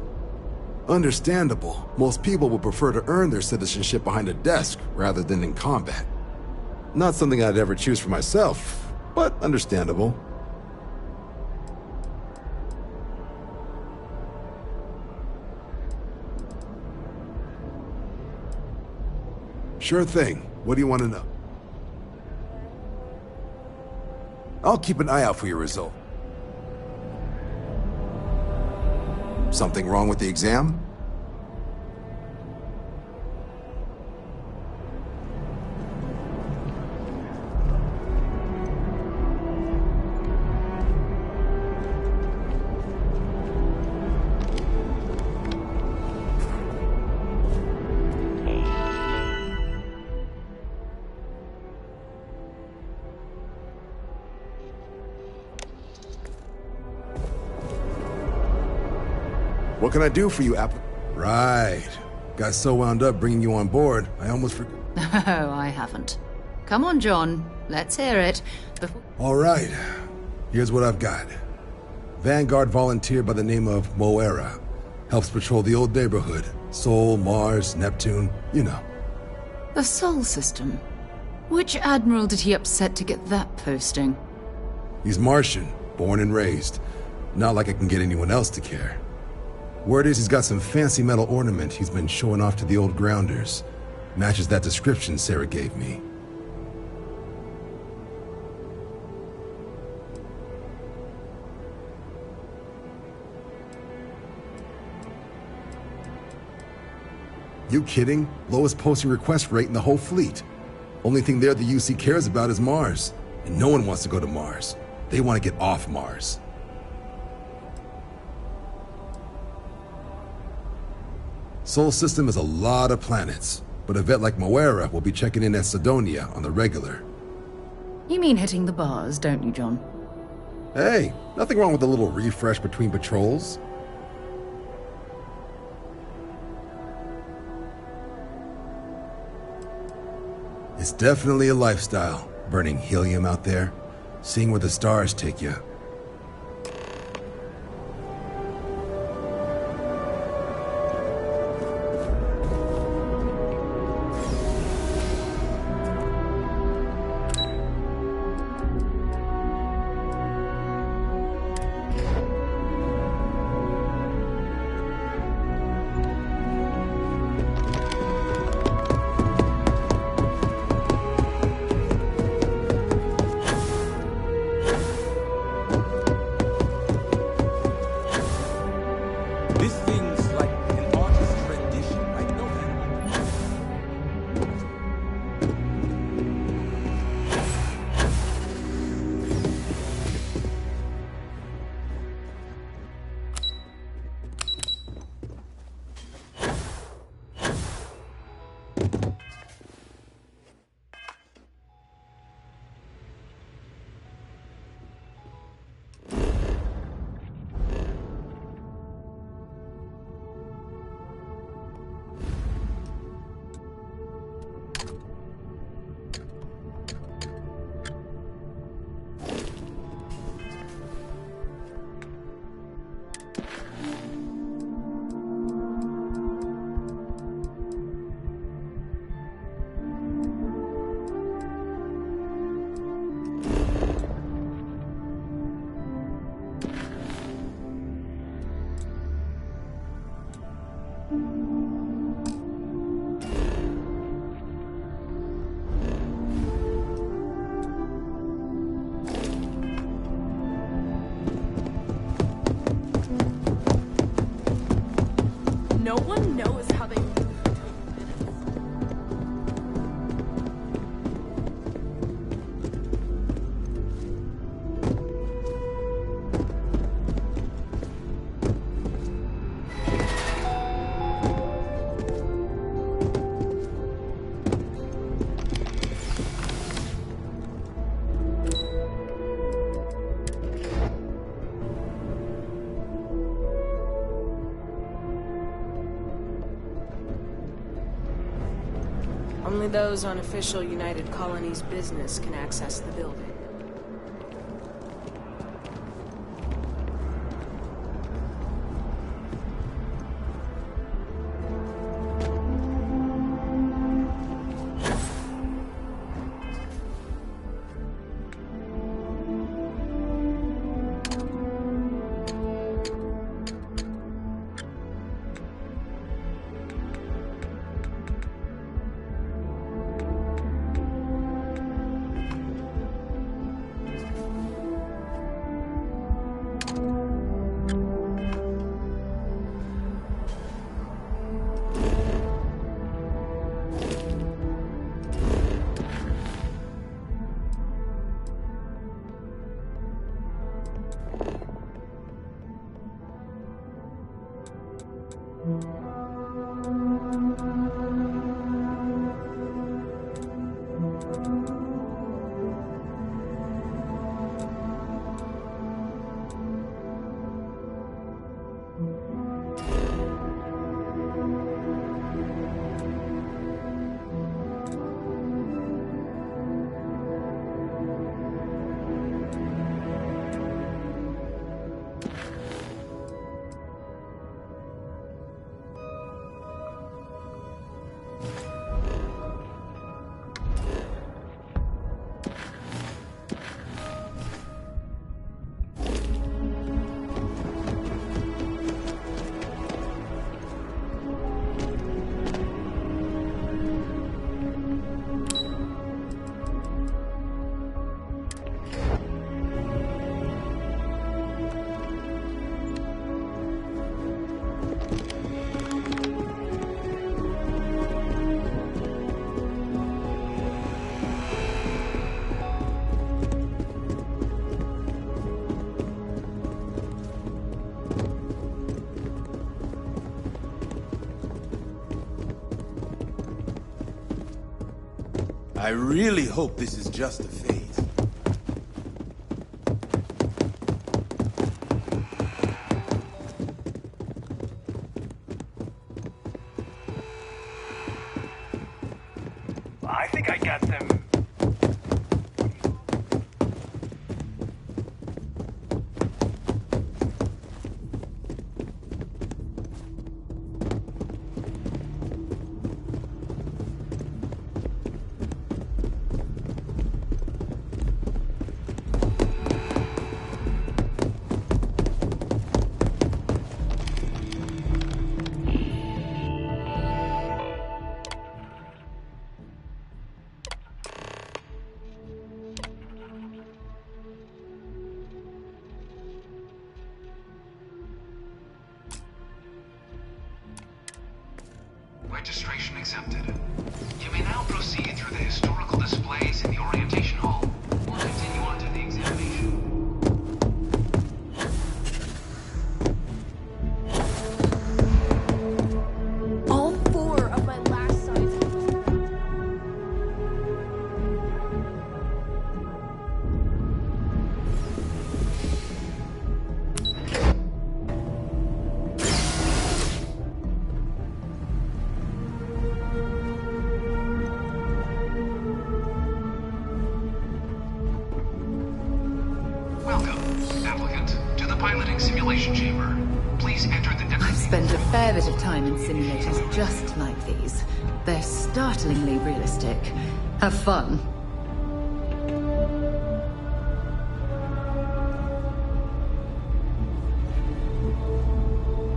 Understandable, most people would prefer to earn their citizenship behind a desk rather than in combat. Not something I'd ever choose for myself, but understandable. Sure thing. What do you want to know? I'll keep an eye out for your result. Something wrong with the exam? What can I do for you, Apple? Right. Got so wound up bringing you on board, I almost forgot. Oh, I haven't. Come on, John. Let's hear it. All right. Here's what I've got. Vanguard volunteer by the name of Moera. Helps patrol the old neighborhood. Sol, Mars, Neptune, you know. The Sol system. Which admiral did he upset to get that posting? He's Martian, born and raised. Not like I can get anyone else to care. Word is he's got some fancy metal ornament he's been showing off to the old grounders. Matches that description Sarah gave me. You kidding? Lowest posting request rate in the whole fleet. Only thing there the UC cares about is Mars. And no one wants to go to Mars. They want to get off Mars. Sol system has a lot of planets, but a vet like Moera will be checking in at Sidonia on the regular. You mean hitting the bars, don't you, John? Hey, nothing wrong with a little refresh between patrols. It's definitely a lifestyle, burning helium out there, seeing where the stars take you. Only those on official United Colonies business can access the building. I really hope this is just a phase. I think I got them. Registration accepted. You may now proceed through the historical displays in the orientation hall, or continue on to the examination. All 4 of my last sons. Piloting simulation chamber. Please enter the I've spent a fair bit of time in simulators just like these. They're startlingly realistic. Have fun.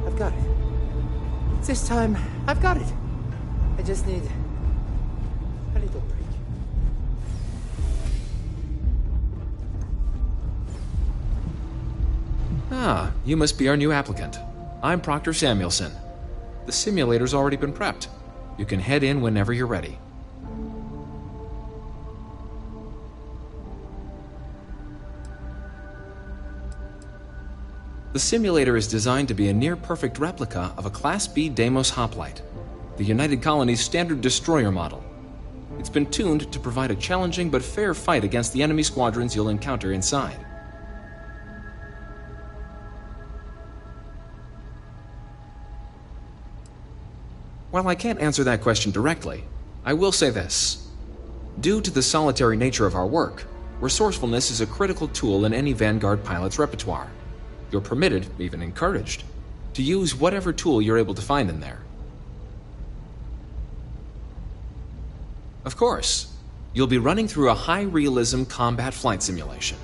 I've got it. This time, I've got it. I just need a little break. Ah, you must be our new applicant. I'm Proctor Samuelson. The simulator's already been prepped. You can head in whenever you're ready. The simulator is designed to be a near-perfect replica of a Class B Deimos hoplite, the United Colony's standard destroyer model. It's been tuned to provide a challenging but fair fight against the enemy squadrons you'll encounter inside. While I can't answer that question directly, I will say this. Due to the solitary nature of our work, resourcefulness is a critical tool in any Vanguard pilot's repertoire. You're permitted, even encouraged, to use whatever tool you're able to find in there. Of course, you'll be running through a high-realism combat flight simulation,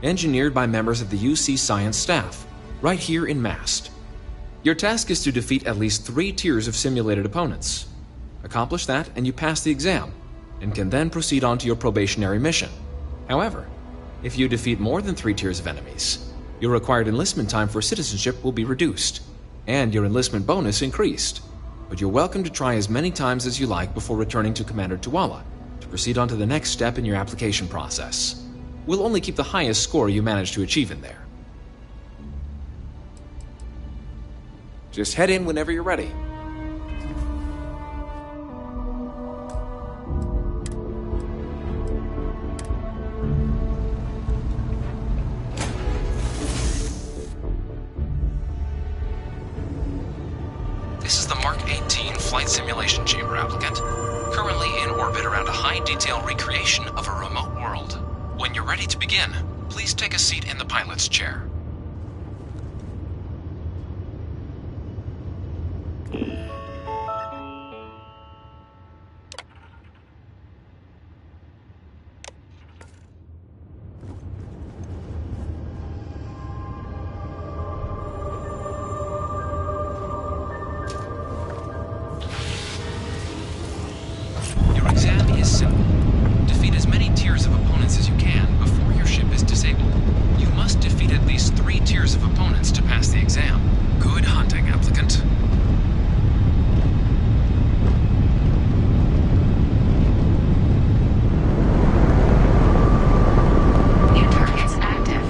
engineered by members of the UC Science staff, right here in MAST. Your task is to defeat at least 3 tiers of simulated opponents. Accomplish that and you pass the exam, and can then proceed on to your probationary mission. However, if you defeat more than 3 tiers of enemies, your required enlistment time for citizenship will be reduced, and your enlistment bonus increased. But you're welcome to try as many times as you like before returning to Commander Tuala to proceed on to the next step in your application process. We'll only keep the highest score you manage to achieve in there. Just head in whenever you're ready. This is the Mark 18 Flight Simulation Chamber applicant, currently in orbit around a high-detail recreation of a remote world. When you're ready to begin, please take a seat in the pilot's chair. Your exam is simple. Defeat as many tiers of opponents as you can before your ship is disabled. You must defeat at least 3 tiers of opponents to pass the exam. Good hunting, applicant. New targets active.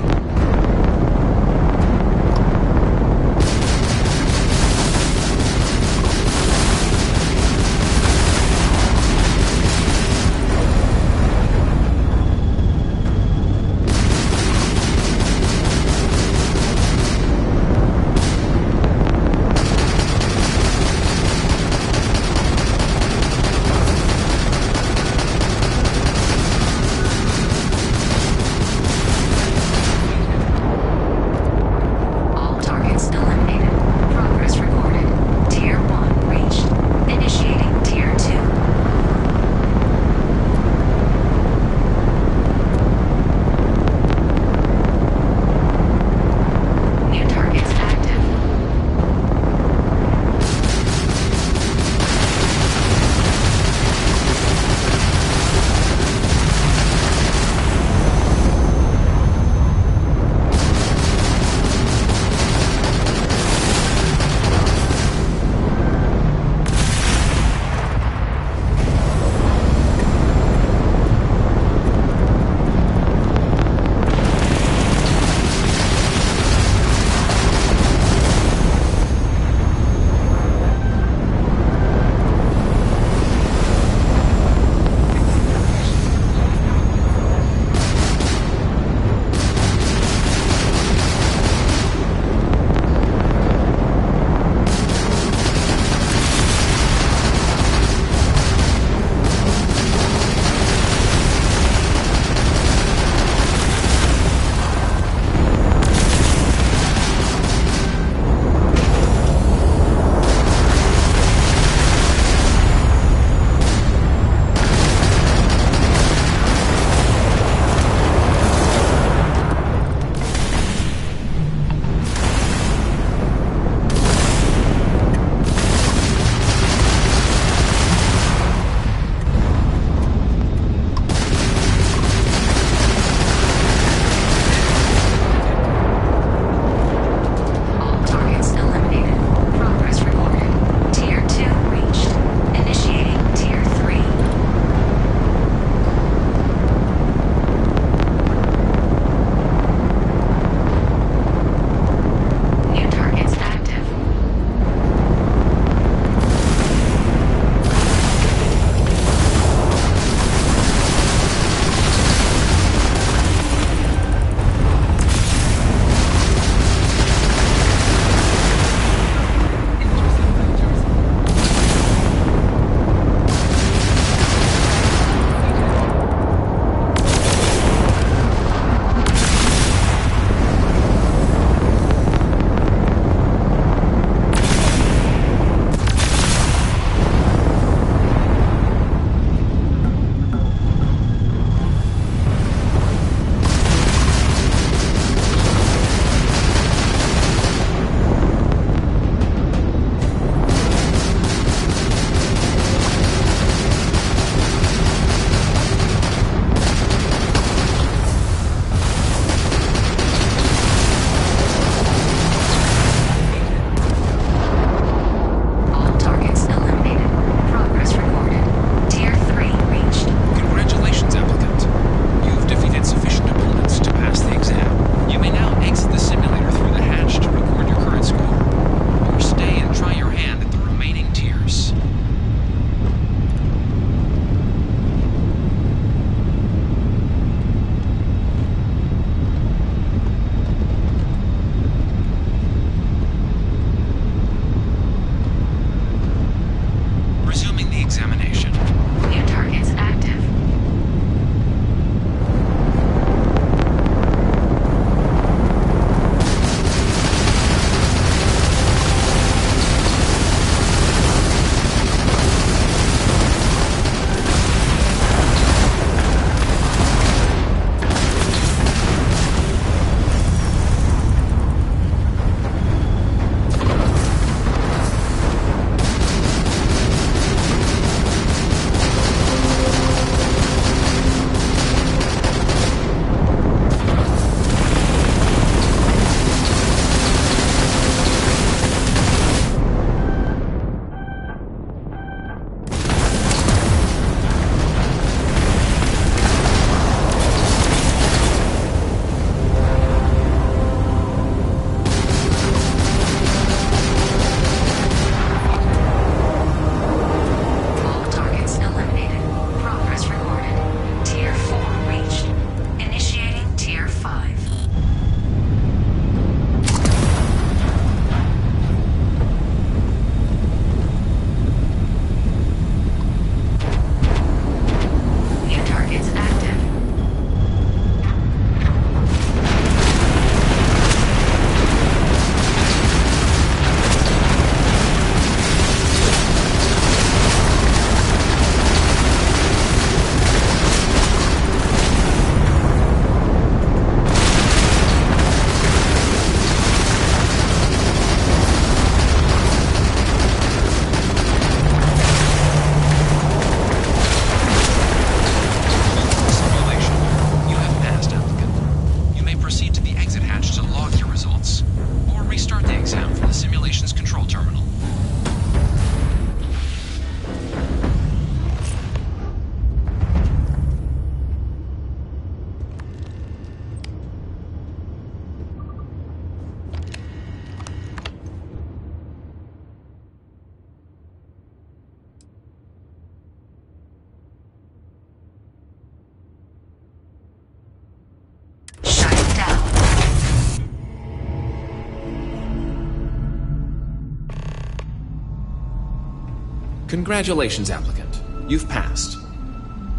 Congratulations, applicant. You've passed.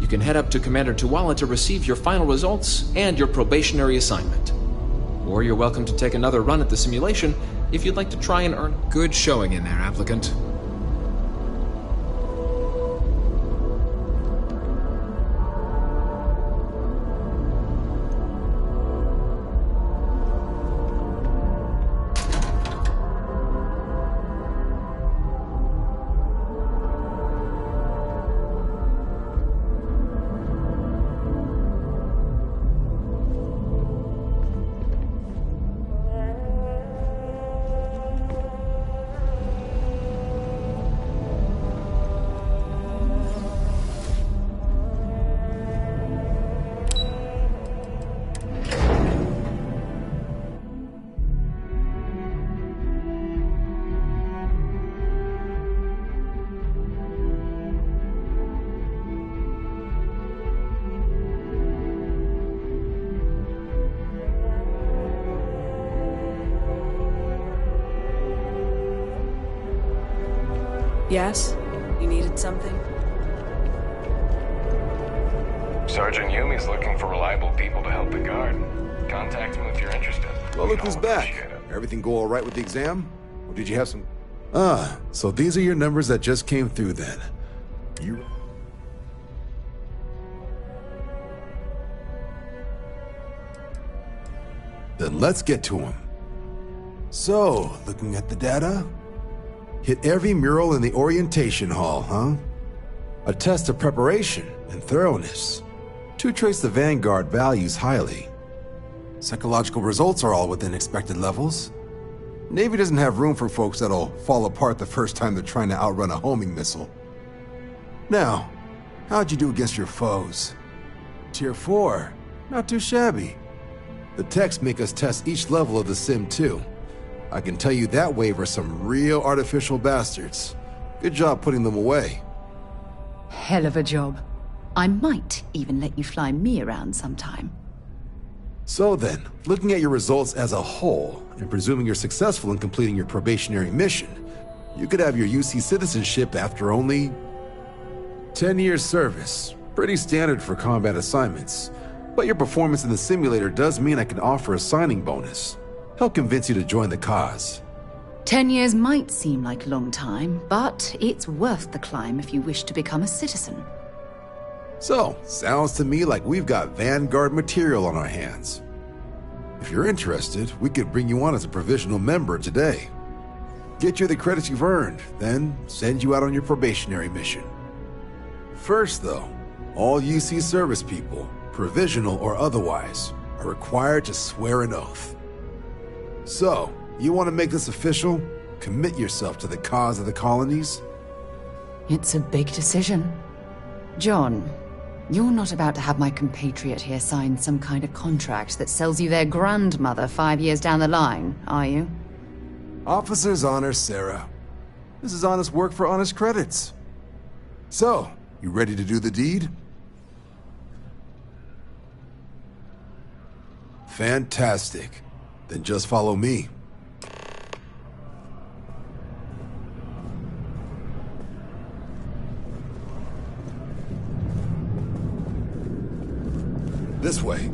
You can head up to Commander Tuwala to receive your final results and your probationary assignment. Or you're welcome to take another run at the simulation if you'd like to try and earn... Good showing in there, applicant. Yes? You needed something? Sergeant Yumi's looking for reliable people to help the guard. Contact him if you're interested. Well, look who's back. Everything go all right with the exam? Or did you have some... Ah, so these are your numbers that just came through then. You... Then let's get to them. So, looking at the data... Hit every mural in the orientation hall, huh? A test of preparation and thoroughness. To trace the Vanguard values highly. Psychological results are all within expected levels. Navy doesn't have room for folks that'll fall apart the first time they're trying to outrun a homing missile. Now, how'd you do against your foes? Tier 4, not too shabby. The techs make us test each level of the sim too. I can tell you that wave are some real artificial bastards. Good job putting them away. Hell of a job. I might even let you fly me around sometime. So then, looking at your results as a whole, and presuming you're successful in completing your probationary mission, you could have your UC citizenship after only 10 years service. Pretty standard for combat assignments. But your performance in the simulator does mean I can offer a signing bonus. Help convince you to join the cause. 10 years might seem like a long time, but it's worth the climb if you wish to become a citizen. So, sounds to me like we've got Vanguard material on our hands. If you're interested, we could bring you on as a provisional member today. Get you the credits you've earned, then send you out on your probationary mission. First though, all UC service people, provisional or otherwise, are required to swear an oath. So, you want to make this official? Commit yourself to the cause of the colonies? It's a big decision. John, you're not about to have my compatriot here sign some kind of contract that sells you their grandmother 5 years down the line, are you? Officer's honor, Sarah. This is honest work for honest credits. So, you ready to do the deed? Fantastic. Then just follow me. This way.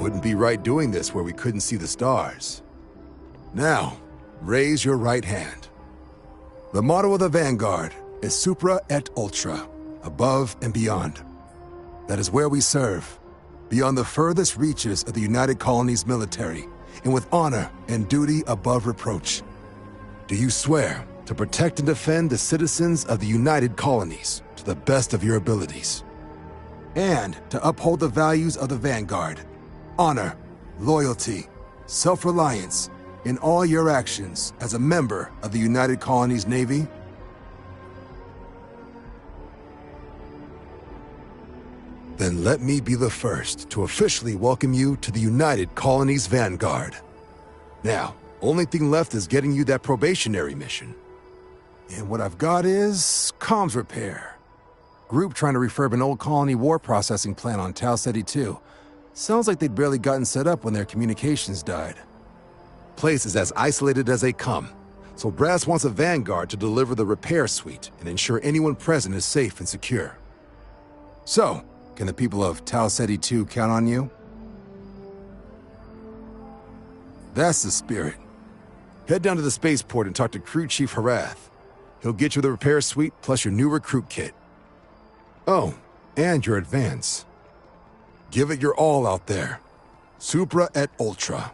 Wouldn't be right doing this where we couldn't see the stars. Now, raise your right hand. The motto of the Vanguard is Supra et Ultra, above and beyond. That is where we serve, beyond the furthest reaches of the United Colonies military, and with honor and duty above reproach. Do you swear to protect and defend the citizens of the United Colonies to the best of your abilities? and to uphold the values of the Vanguard. Honor, loyalty, self-reliance in all your actions as a member of the United Colonies Navy. Then let me be the first to officially welcome you to the United Colonies Vanguard. Now, only thing left is getting you that probationary mission. And what I've got is comms repair. Group trying to refurb an old colony war processing plant on Tau Ceti 2. Sounds like they'd barely gotten set up when their communications died. Place is as isolated as they come, so Brass wants a Vanguard to deliver the repair suite and ensure anyone present is safe and secure. So, can the people of Tau Ceti 2 count on you? That's the spirit. Head down to the spaceport and talk to Crew Chief Harath. He'll get you the repair suite plus your new recruit kit. Oh, and your advance. Give it your all out there. Supra et Ultra.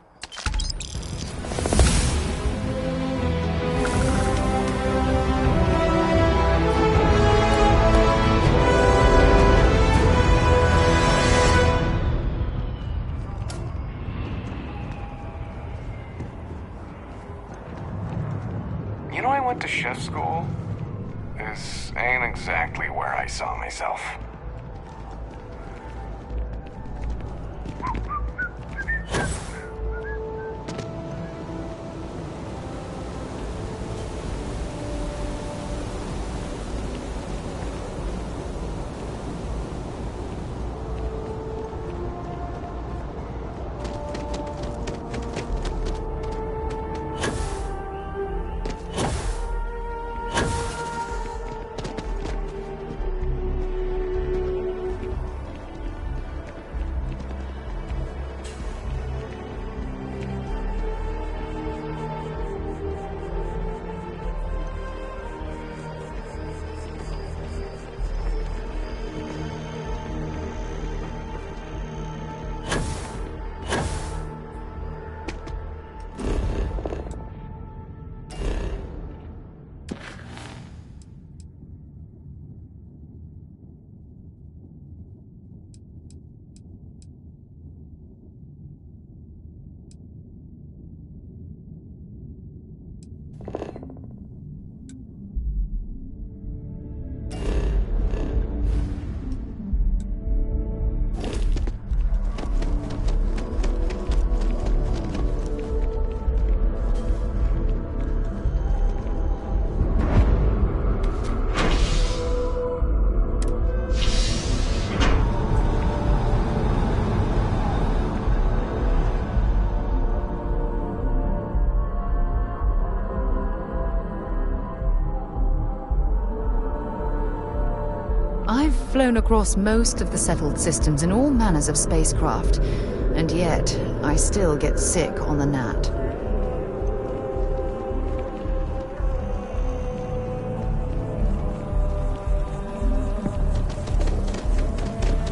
You know, I went to chef school. This ain't exactly where I saw myself. I've flown across most of the settled systems in all manners of spacecraft, and yet I still get sick on the Nat.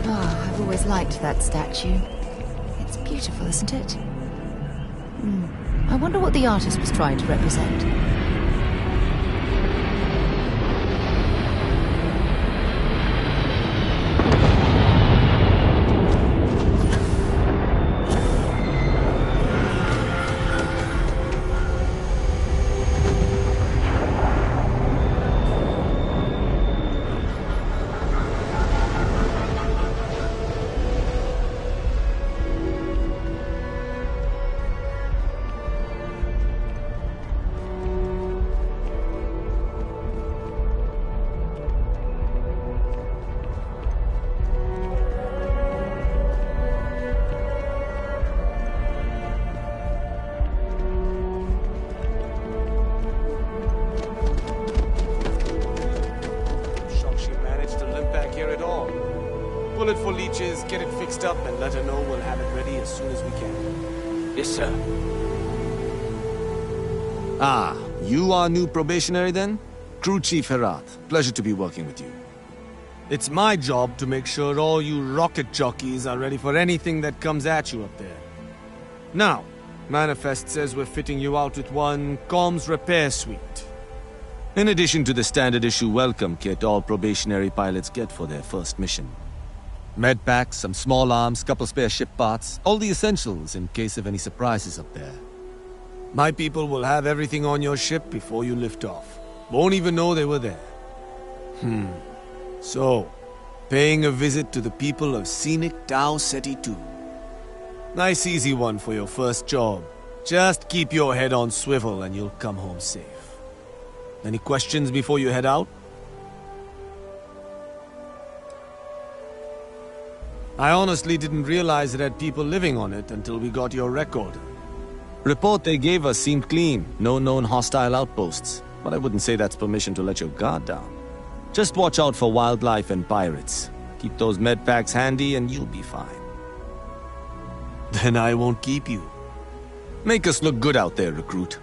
I've always liked that statue. It's beautiful, isn't it? I wonder what the artist was trying to represent. Bullet for leeches, get it fixed up, and let her know we'll have it ready as soon as we can. Yes, sir. Ah, you are new probationary then? Crew Chief Harath. Pleasure to be working with you. It's my job to make sure all you rocket jockeys are ready for anything that comes at you up there. Now, Manifest says we're fitting you out with one comms repair suite. In addition to the standard issue welcome kit all probationary pilots get for their first mission. Med packs, some small arms, couple spare ship parts, all the essentials in case of any surprises up there. My people will have everything on your ship before you lift off. Won't even know they were there. So, paying a visit to the people of scenic Tau Ceti II. Nice easy one for your first job. Just keep your head on swivel and you'll come home safe. Any questions before you head out? I honestly didn't realize it had people living on it until we got your record. Report they gave us seemed clean. No known hostile outposts. But I wouldn't say that's permission to let your guard down. Just watch out for wildlife and pirates. Keep those med packs handy and you'll be fine. Then I won't keep you. Make us look good out there, recruit.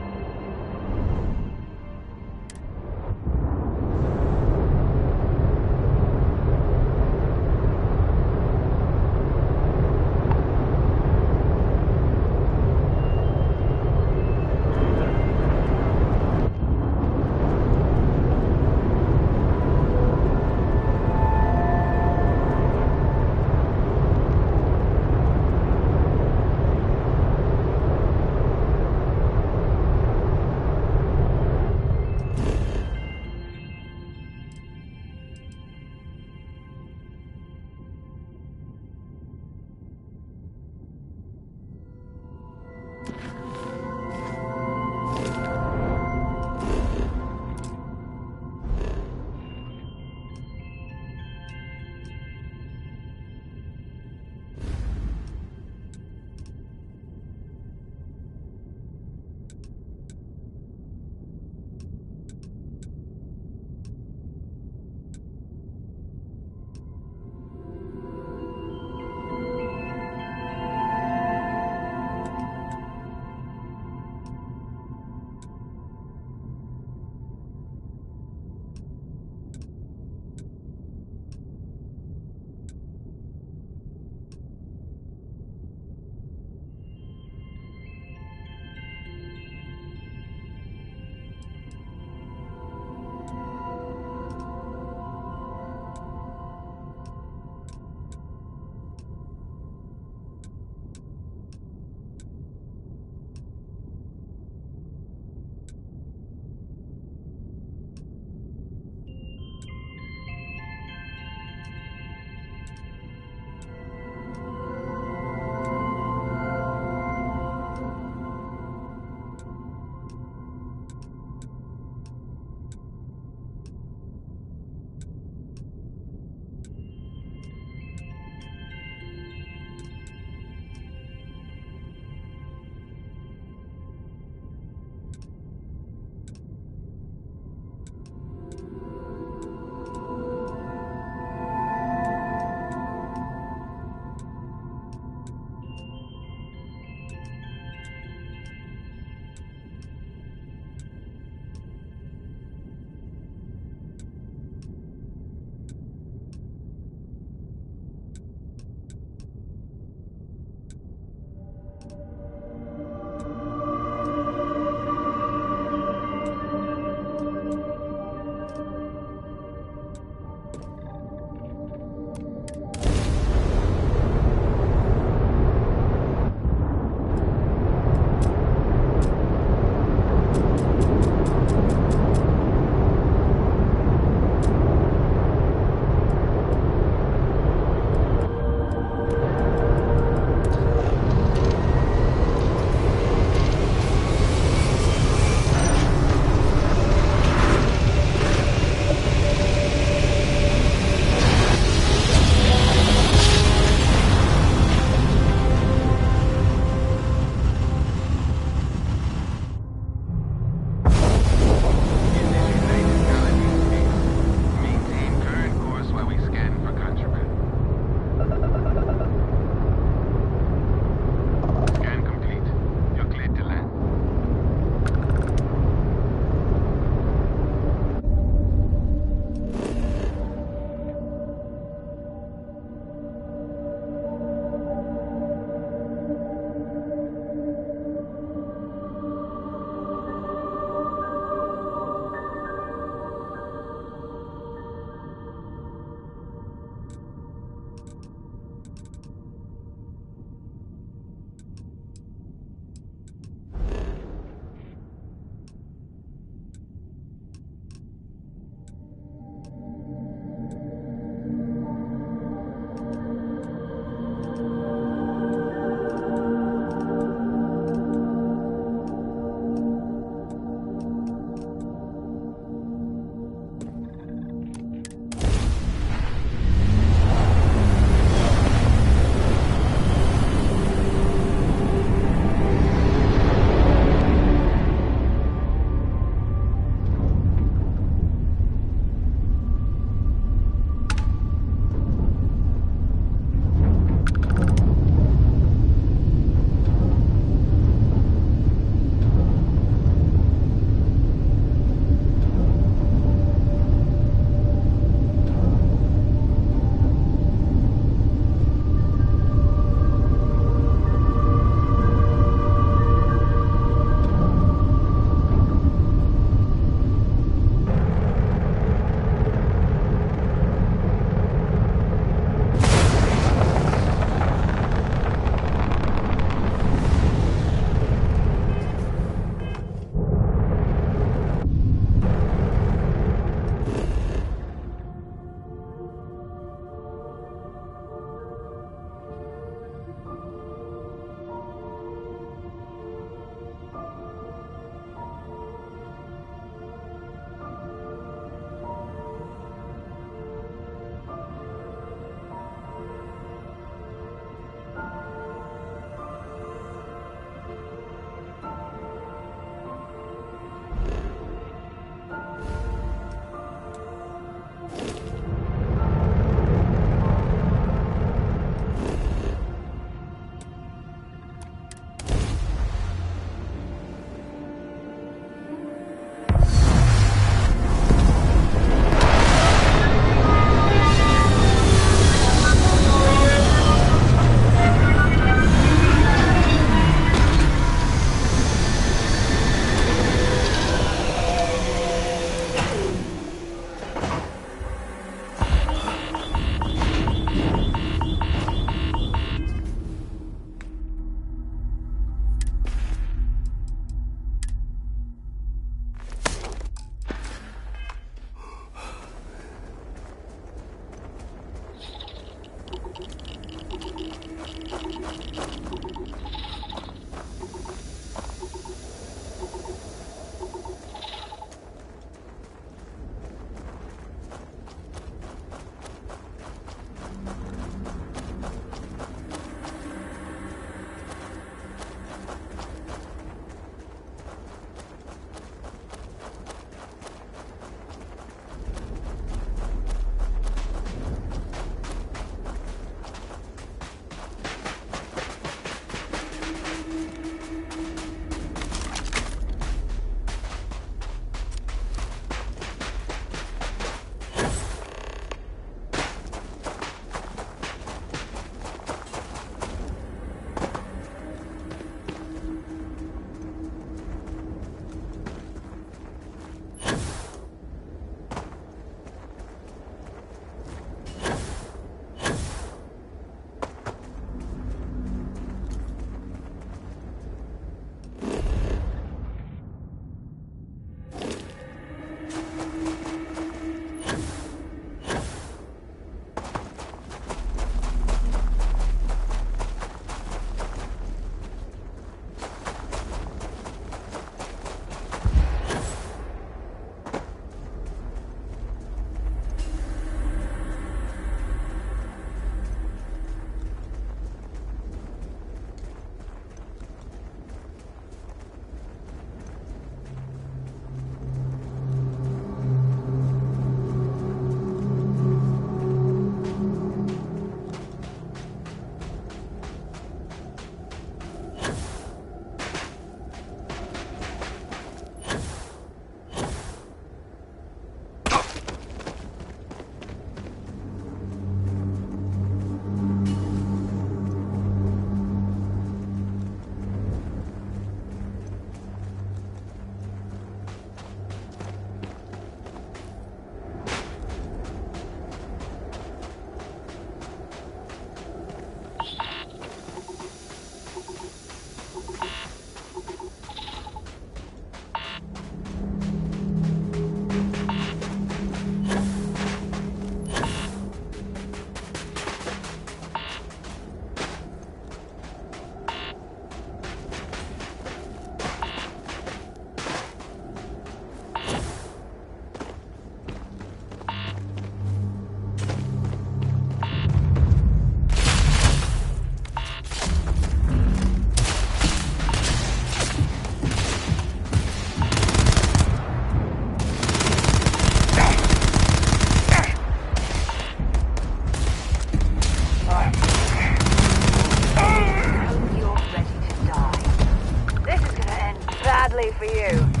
for you.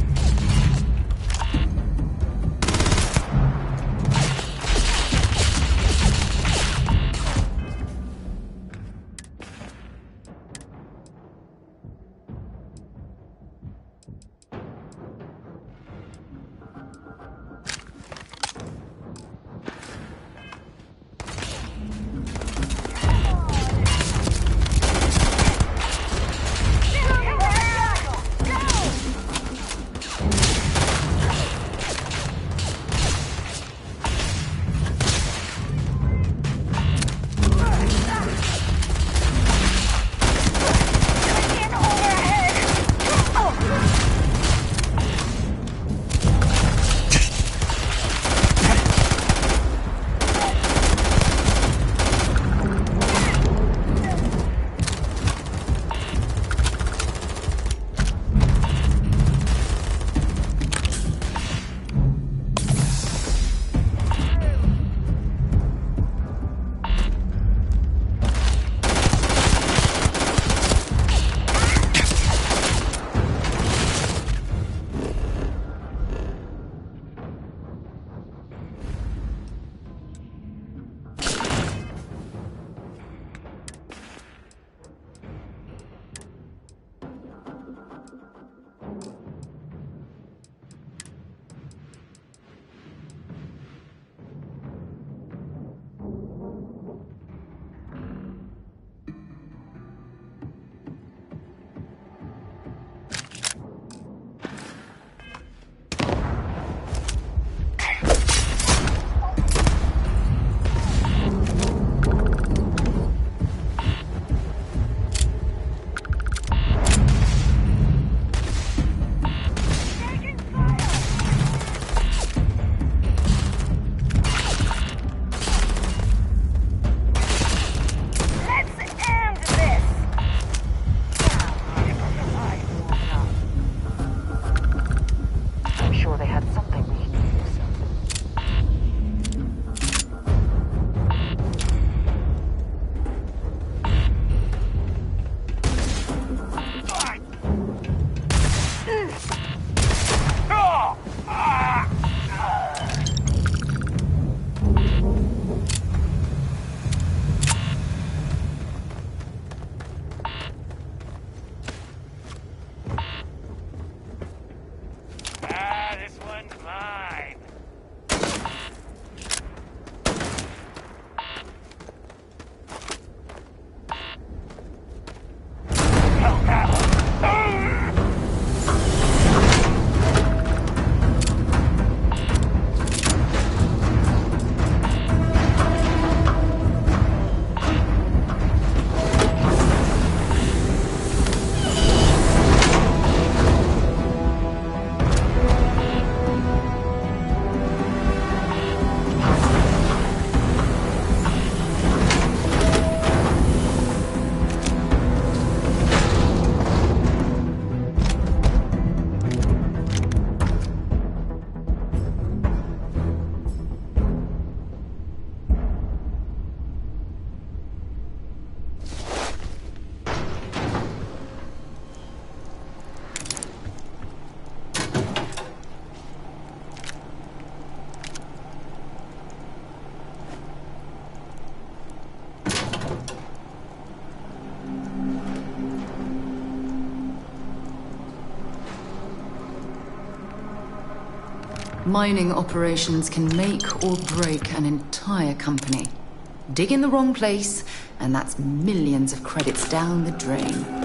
Mining operations can make or break an entire company. Dig in the wrong place, and that's millions of credits down the drain.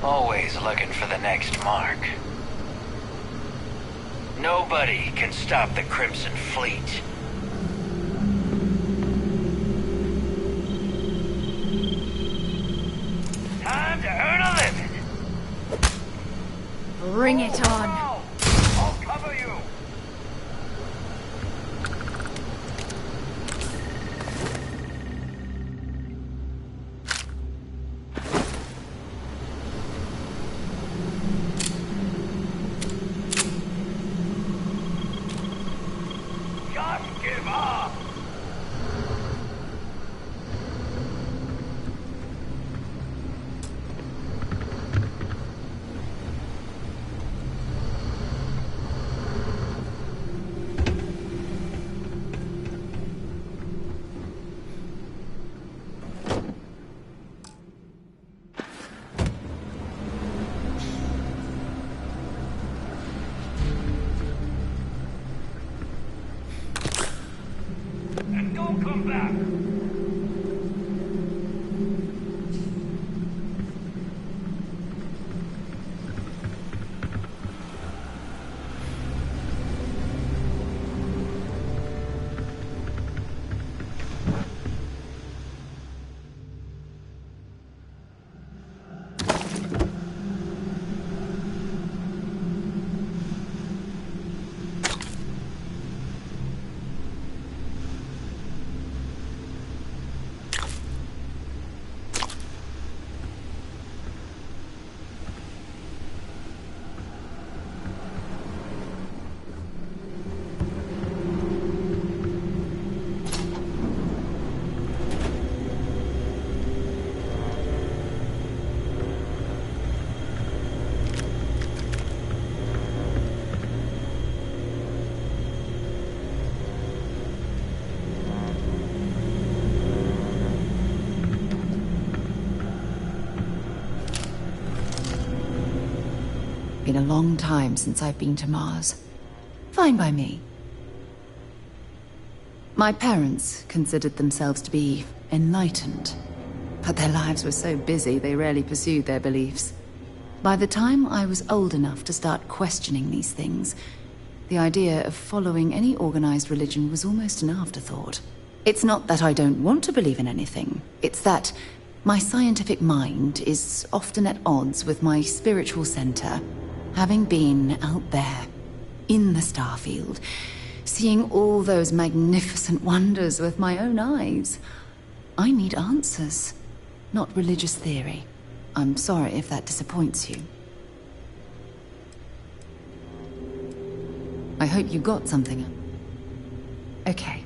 Always looking for the next mark. Nobody can stop the Crimson Fleet. Time to earn a living. Bring it on. I'll cover you. Just give up. And don't come back. Been a long time since I've been to Mars. Fine by me. My parents considered themselves to be enlightened, but their lives were so busy they rarely pursued their beliefs. By the time I was old enough to start questioning these things, the idea of following any organized religion was almost an afterthought. It's not that I don't want to believe in anything, it's that my scientific mind is often at odds with my spiritual center. Having been out there, in the starfield, seeing all those magnificent wonders with my own eyes, I need answers, not religious theory. I'm sorry if that disappoints you. I hope you got something. Okay.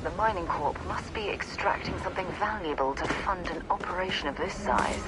The Mining Corp must be extracting something valuable to fund an operation of this size.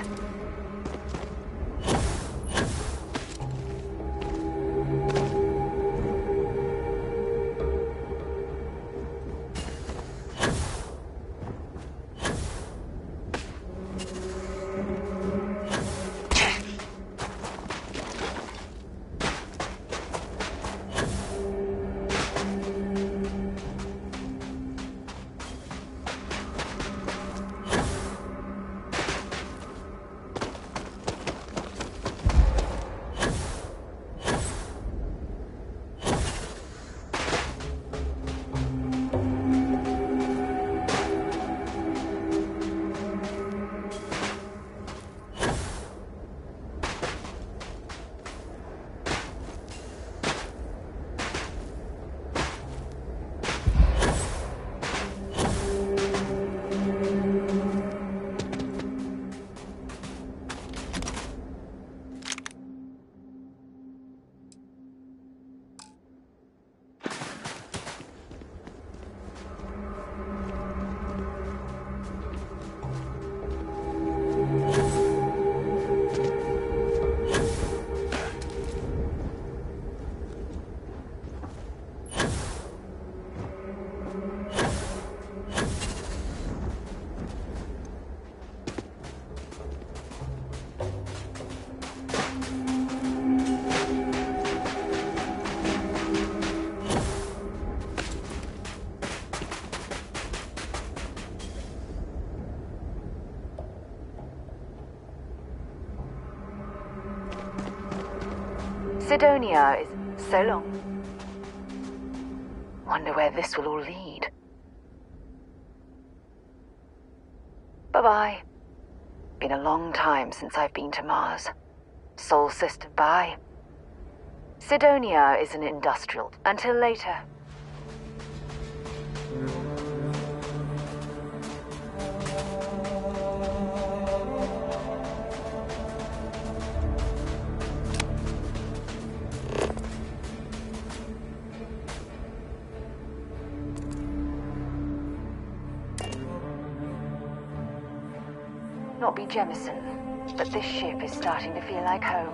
Sidonia is so long. Wonder where this will all lead. Bye-bye. Been a long time since I've been to Mars. Soul System, bye. Sidonia is an industrial. Until later. Not be Jemison, but this ship is starting to feel like home.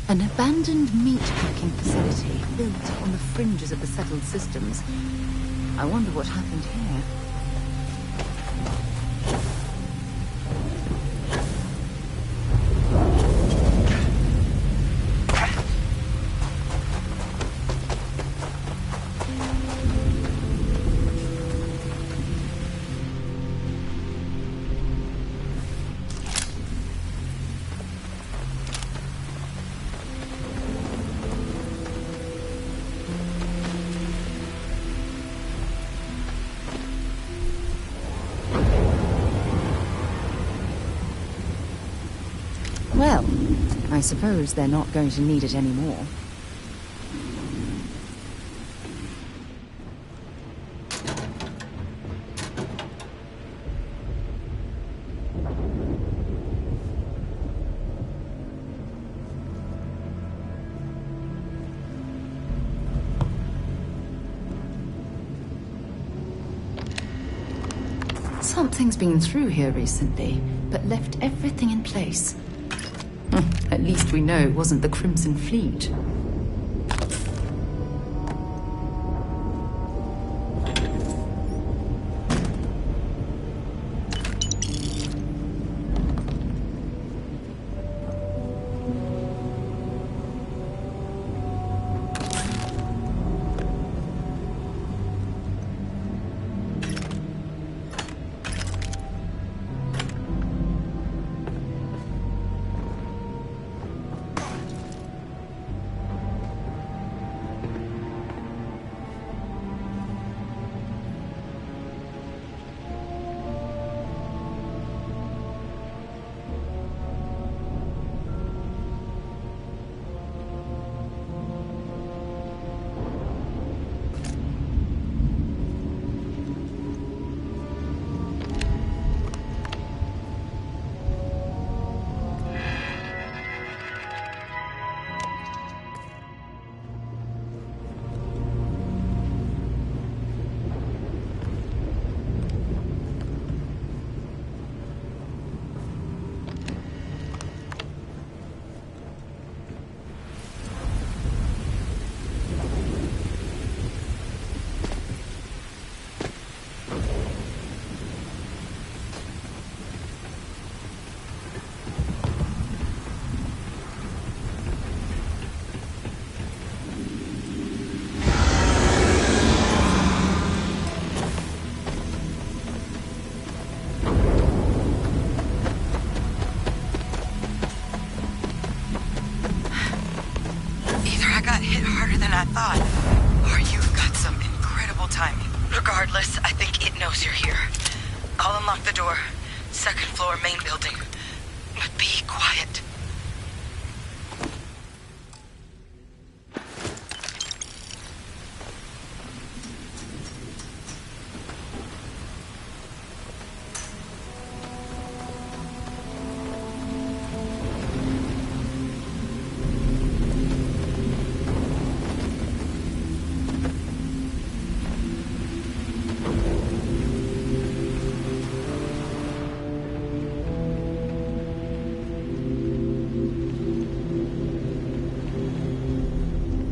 An abandoned meat-packing facility built on the fringes of the settled systems. I wonder what happened here. Well, I suppose they're not going to need it anymore. Something's been through here recently, but left everything in place. At least we know it wasn't the Crimson Fleet. I thought. Or you've got some incredible timing. Regardless, I think it knows you're here. I'll unlock the door. Second floor, main building. But be quiet.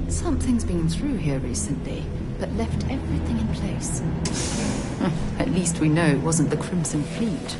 Something's been through here recently, but left everything in place. At least we know it wasn't the Crimson Fleet.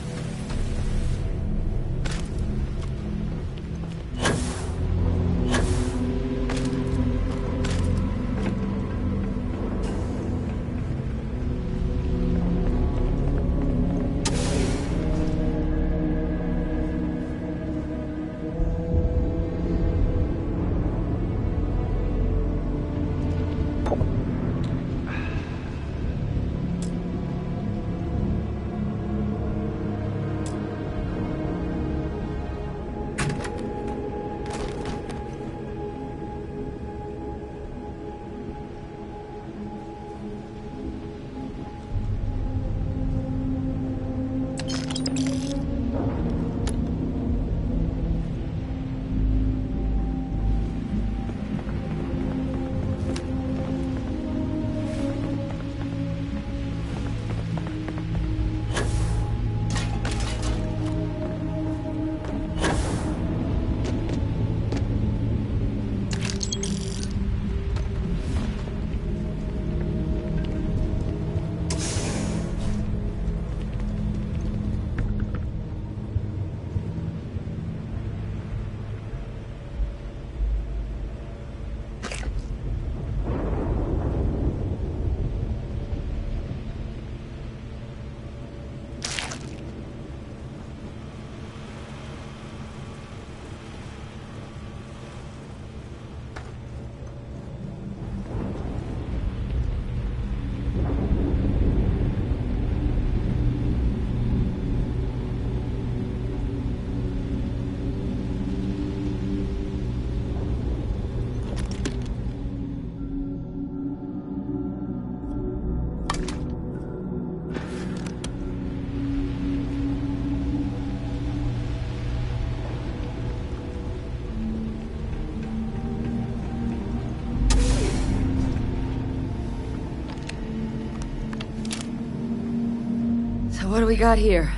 what do we got here?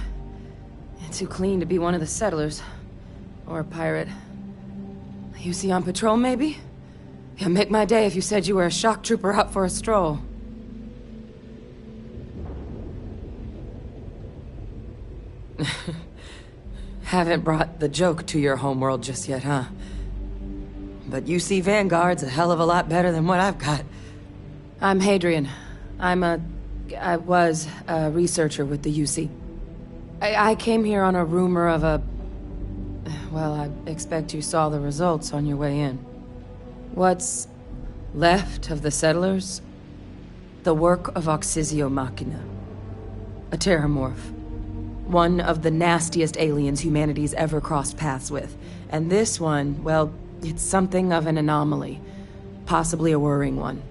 Too clean to be one of the settlers. Or a pirate. You see on patrol, maybe? Yeah, make my day if you said you were a shock trooper out for a stroll. Haven't brought the joke to your homeworld just yet, huh? But UC Vanguard's a hell of a lot better than what I've got. I'm Hadrian. I was a researcher with the UC. I came here on a rumor of a... Well, I expect you saw the results on your way in. What's left of the settlers? The work of Auxisio Machina. A terramorph. One of the nastiest aliens humanity's ever crossed paths with. And this one, well, it's something of an anomaly. Possibly a worrying one.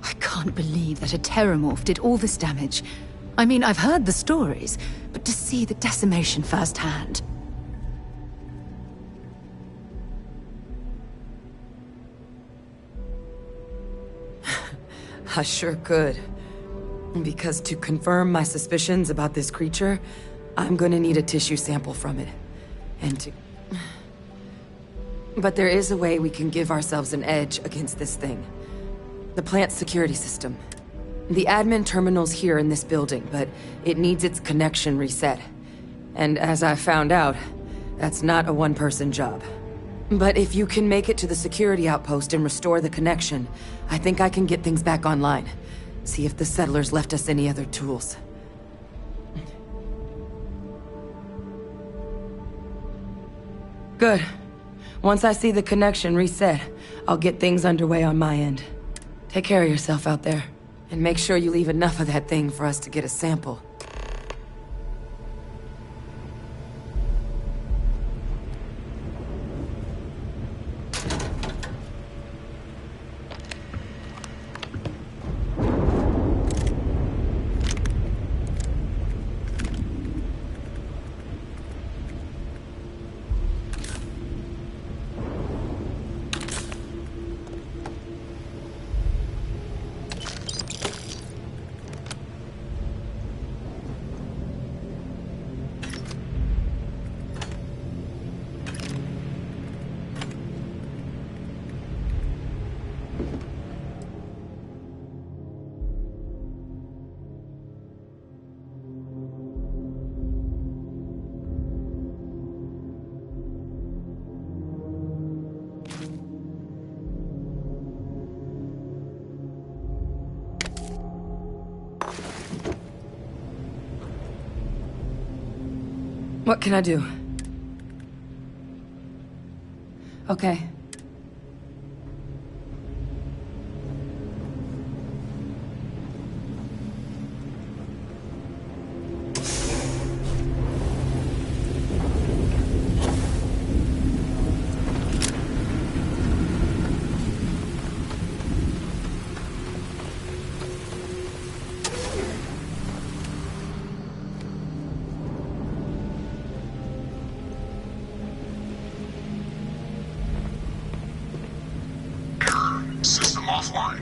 I can't believe that a terramorph did all this damage. I mean, I've heard the stories, but to see the decimation firsthand... I sure could. Because to confirm my suspicions about this creature, I'm gonna need a tissue sample from it. And to... But there is a way we can give ourselves an edge against this thing. The plant's security system. The admin terminal's here in this building, but it needs its connection reset. And as I found out, that's not a one-person job. But if you can make it to the security outpost and restore the connection, I think I can get things back online. See if the settlers left us any other tools. Good. Once I see the connection reset, I'll get things underway on my end. Take care of yourself out there. And make sure you leave enough of that thing for us to get a sample. What can I do? Okay. System offline.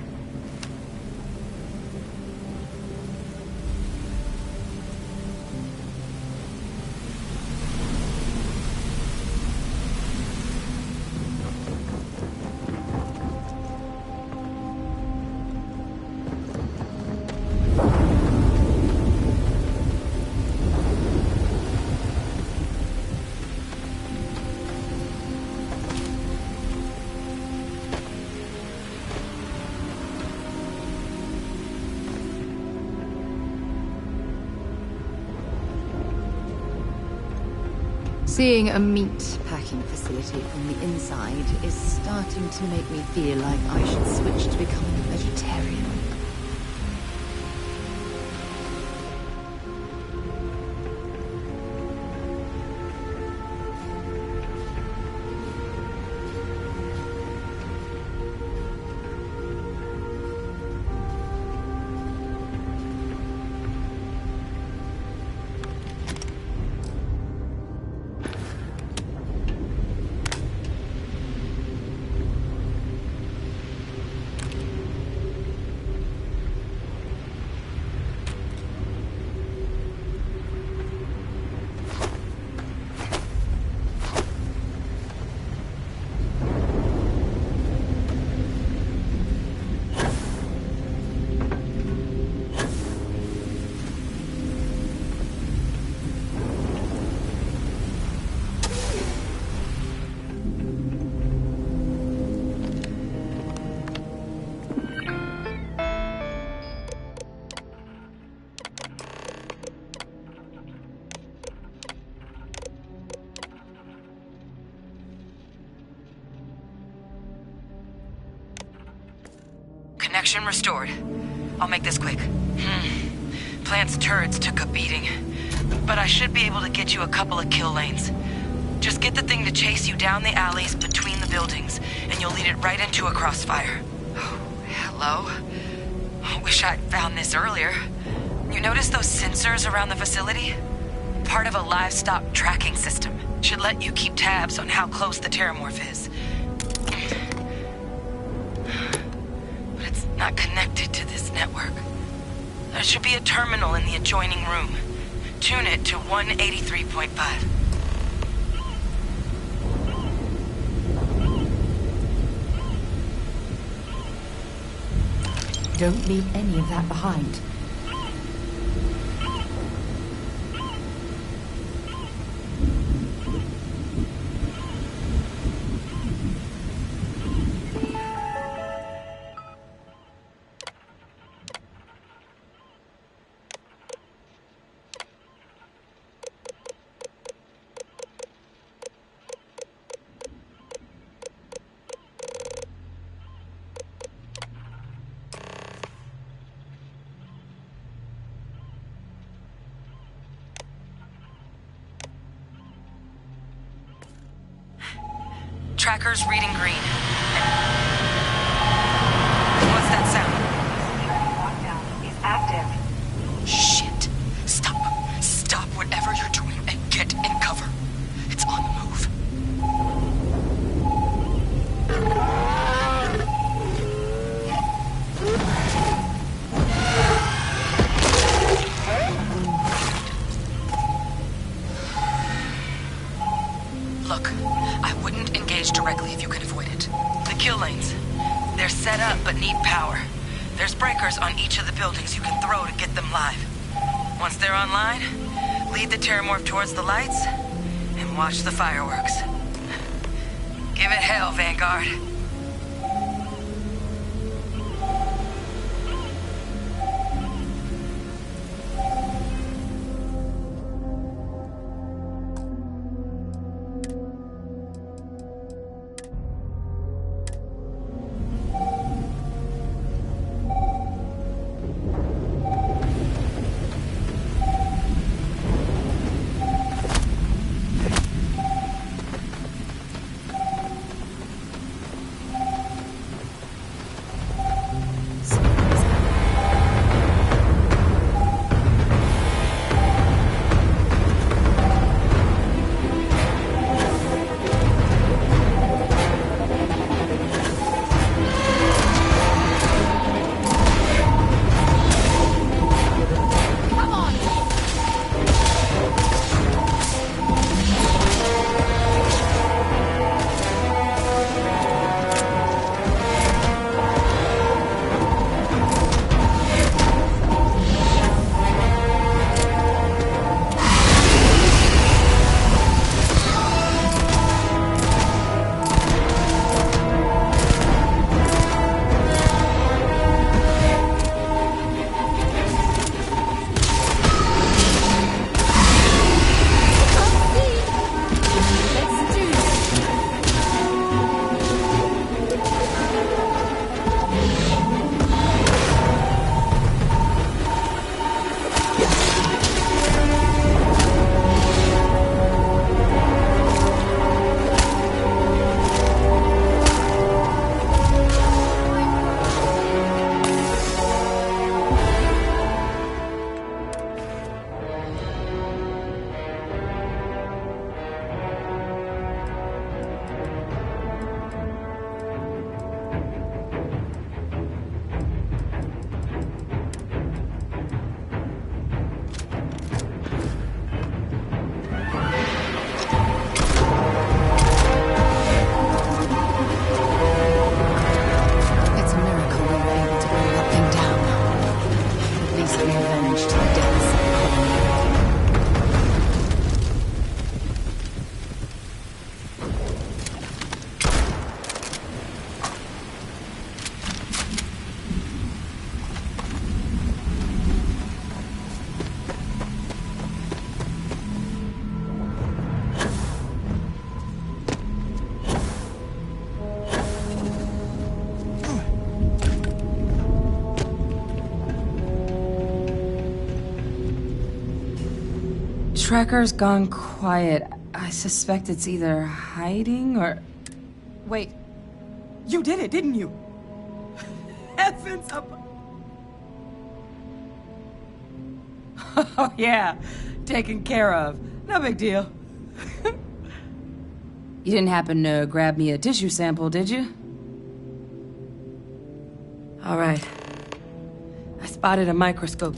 Seeing a meat packing facility from the inside is starting to make me feel like I should switch to becoming a vegetarian. Traction restored. I'll make this quick. Plant's turrets took a beating, but I should be able to get you a couple of kill lanes. Just get the thing to chase you down the alleys between the buildings, and you'll lead it right into a crossfire. Oh, hello. Wish I'd found this earlier. You notice those sensors around the facility? Part of a livestock tracking system. Should let you keep tabs on how close the terramorph is. But it's not connected to this network. There should be a terminal in the adjoining room. Tune it to 183.5. Don't leave any of that behind. Tracker's reading green. What's that sound? Lockdown is active. Shit. Stop. Stop whatever you're doing and get in cover. It's on the move. Look, I wouldn't engage directly if you could avoid it. The kill lanes. They're set up but need power. There's breakers on each of the buildings you can throw to get them live. Once they're online, lead the terramorph towards the lights and watch the fireworks. Give it hell, Vanguard. tracker's gone quiet. I suspect it's either hiding or... Wait. You did it, didn't you? Heavens up... Oh, yeah. Taken care of. No big deal. You didn't happen to grab me a tissue sample, did you? All right. I spotted a microscope.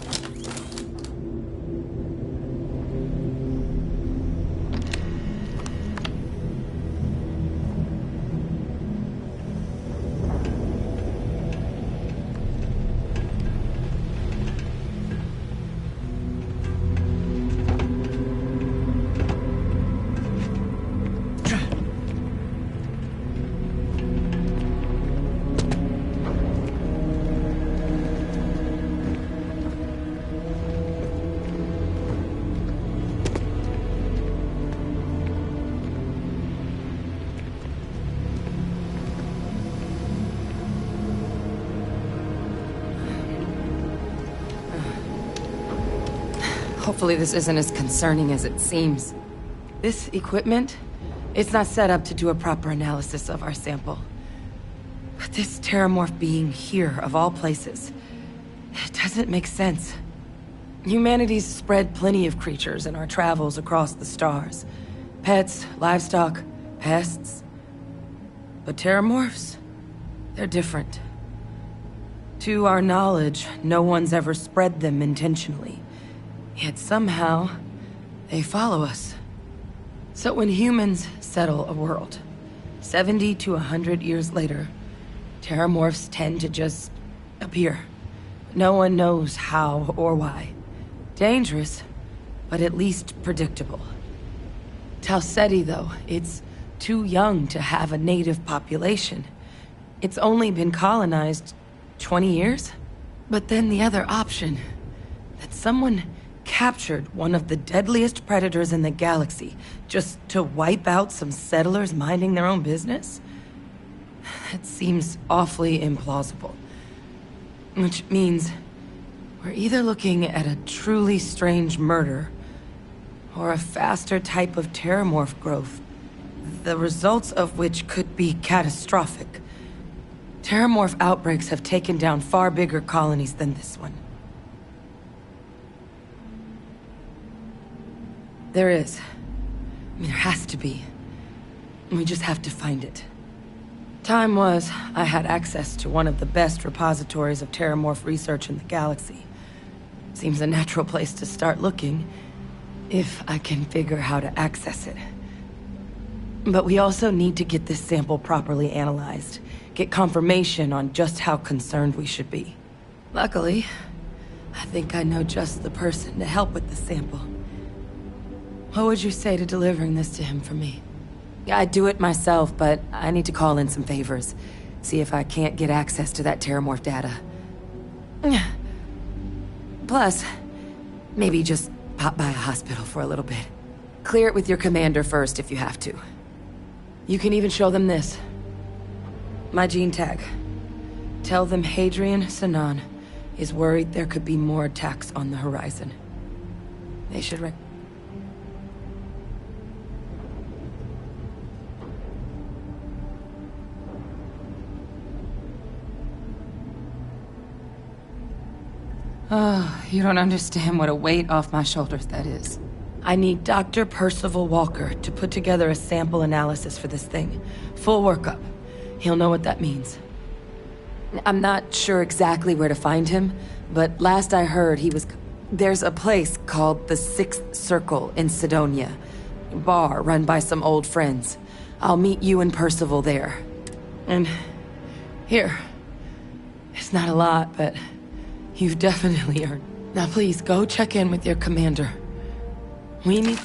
Hopefully this isn't as concerning as it seems. This equipment, it's not set up to do a proper analysis of our sample. But this Terramorph being here, of all places, it doesn't make sense. Humanity's spread plenty of creatures in our travels across the stars. Pets, livestock, pests. But Terramorphs, they're different. To our knowledge, no one's ever spread them intentionally. Yet somehow, they follow us. So when humans settle a world, 70 to 100 years later, Terramorphs tend to just appear. No one knows how or why. Dangerous, but at least predictable. Tau Ceti, though, it's too young to have a native population. It's only been colonized 20 years? But then the other option, that someone captured one of the deadliest predators in the galaxy just to wipe out some settlers minding their own business? That seems awfully implausible. Which means we're either looking at a truly strange murder or a faster type of Terramorph growth, the results of which could be catastrophic. Terramorph outbreaks have taken down far bigger colonies than this one. There is. I mean, there has to be. We just have to find it. Time was, I had access to one of the best repositories of Terramorph research in the galaxy. Seems a natural place to start looking, if I can figure how to access it. But we also need to get this sample properly analyzed, get confirmation on just how concerned we should be. Luckily, I think I know just the person to help with the sample. What would you say to delivering this to him for me? I'd do it myself, but I need to call in some favors. See if I can't get access to that Terramorph data. Plus, maybe just pop by a hospital for a little bit. Clear it with your commander first if you have to. You can even show them this. My gene tag. Tell them Hadrian Sanan is worried there could be more attacks on the horizon. They should Oh, you don't understand what a weight off my shoulders that is. I need Dr. Percival Walker to put together a sample analysis for this thing. Full workup. He'll know what that means. I'm not sure exactly where to find him, but last I heard he was... There's a place called the Sixth Circle in Cydonia. A bar run by some old friends. I'll meet you and Percival there. And... here. It's not a lot, but... you've definitely earned. Now please, go check in with your commander. We need...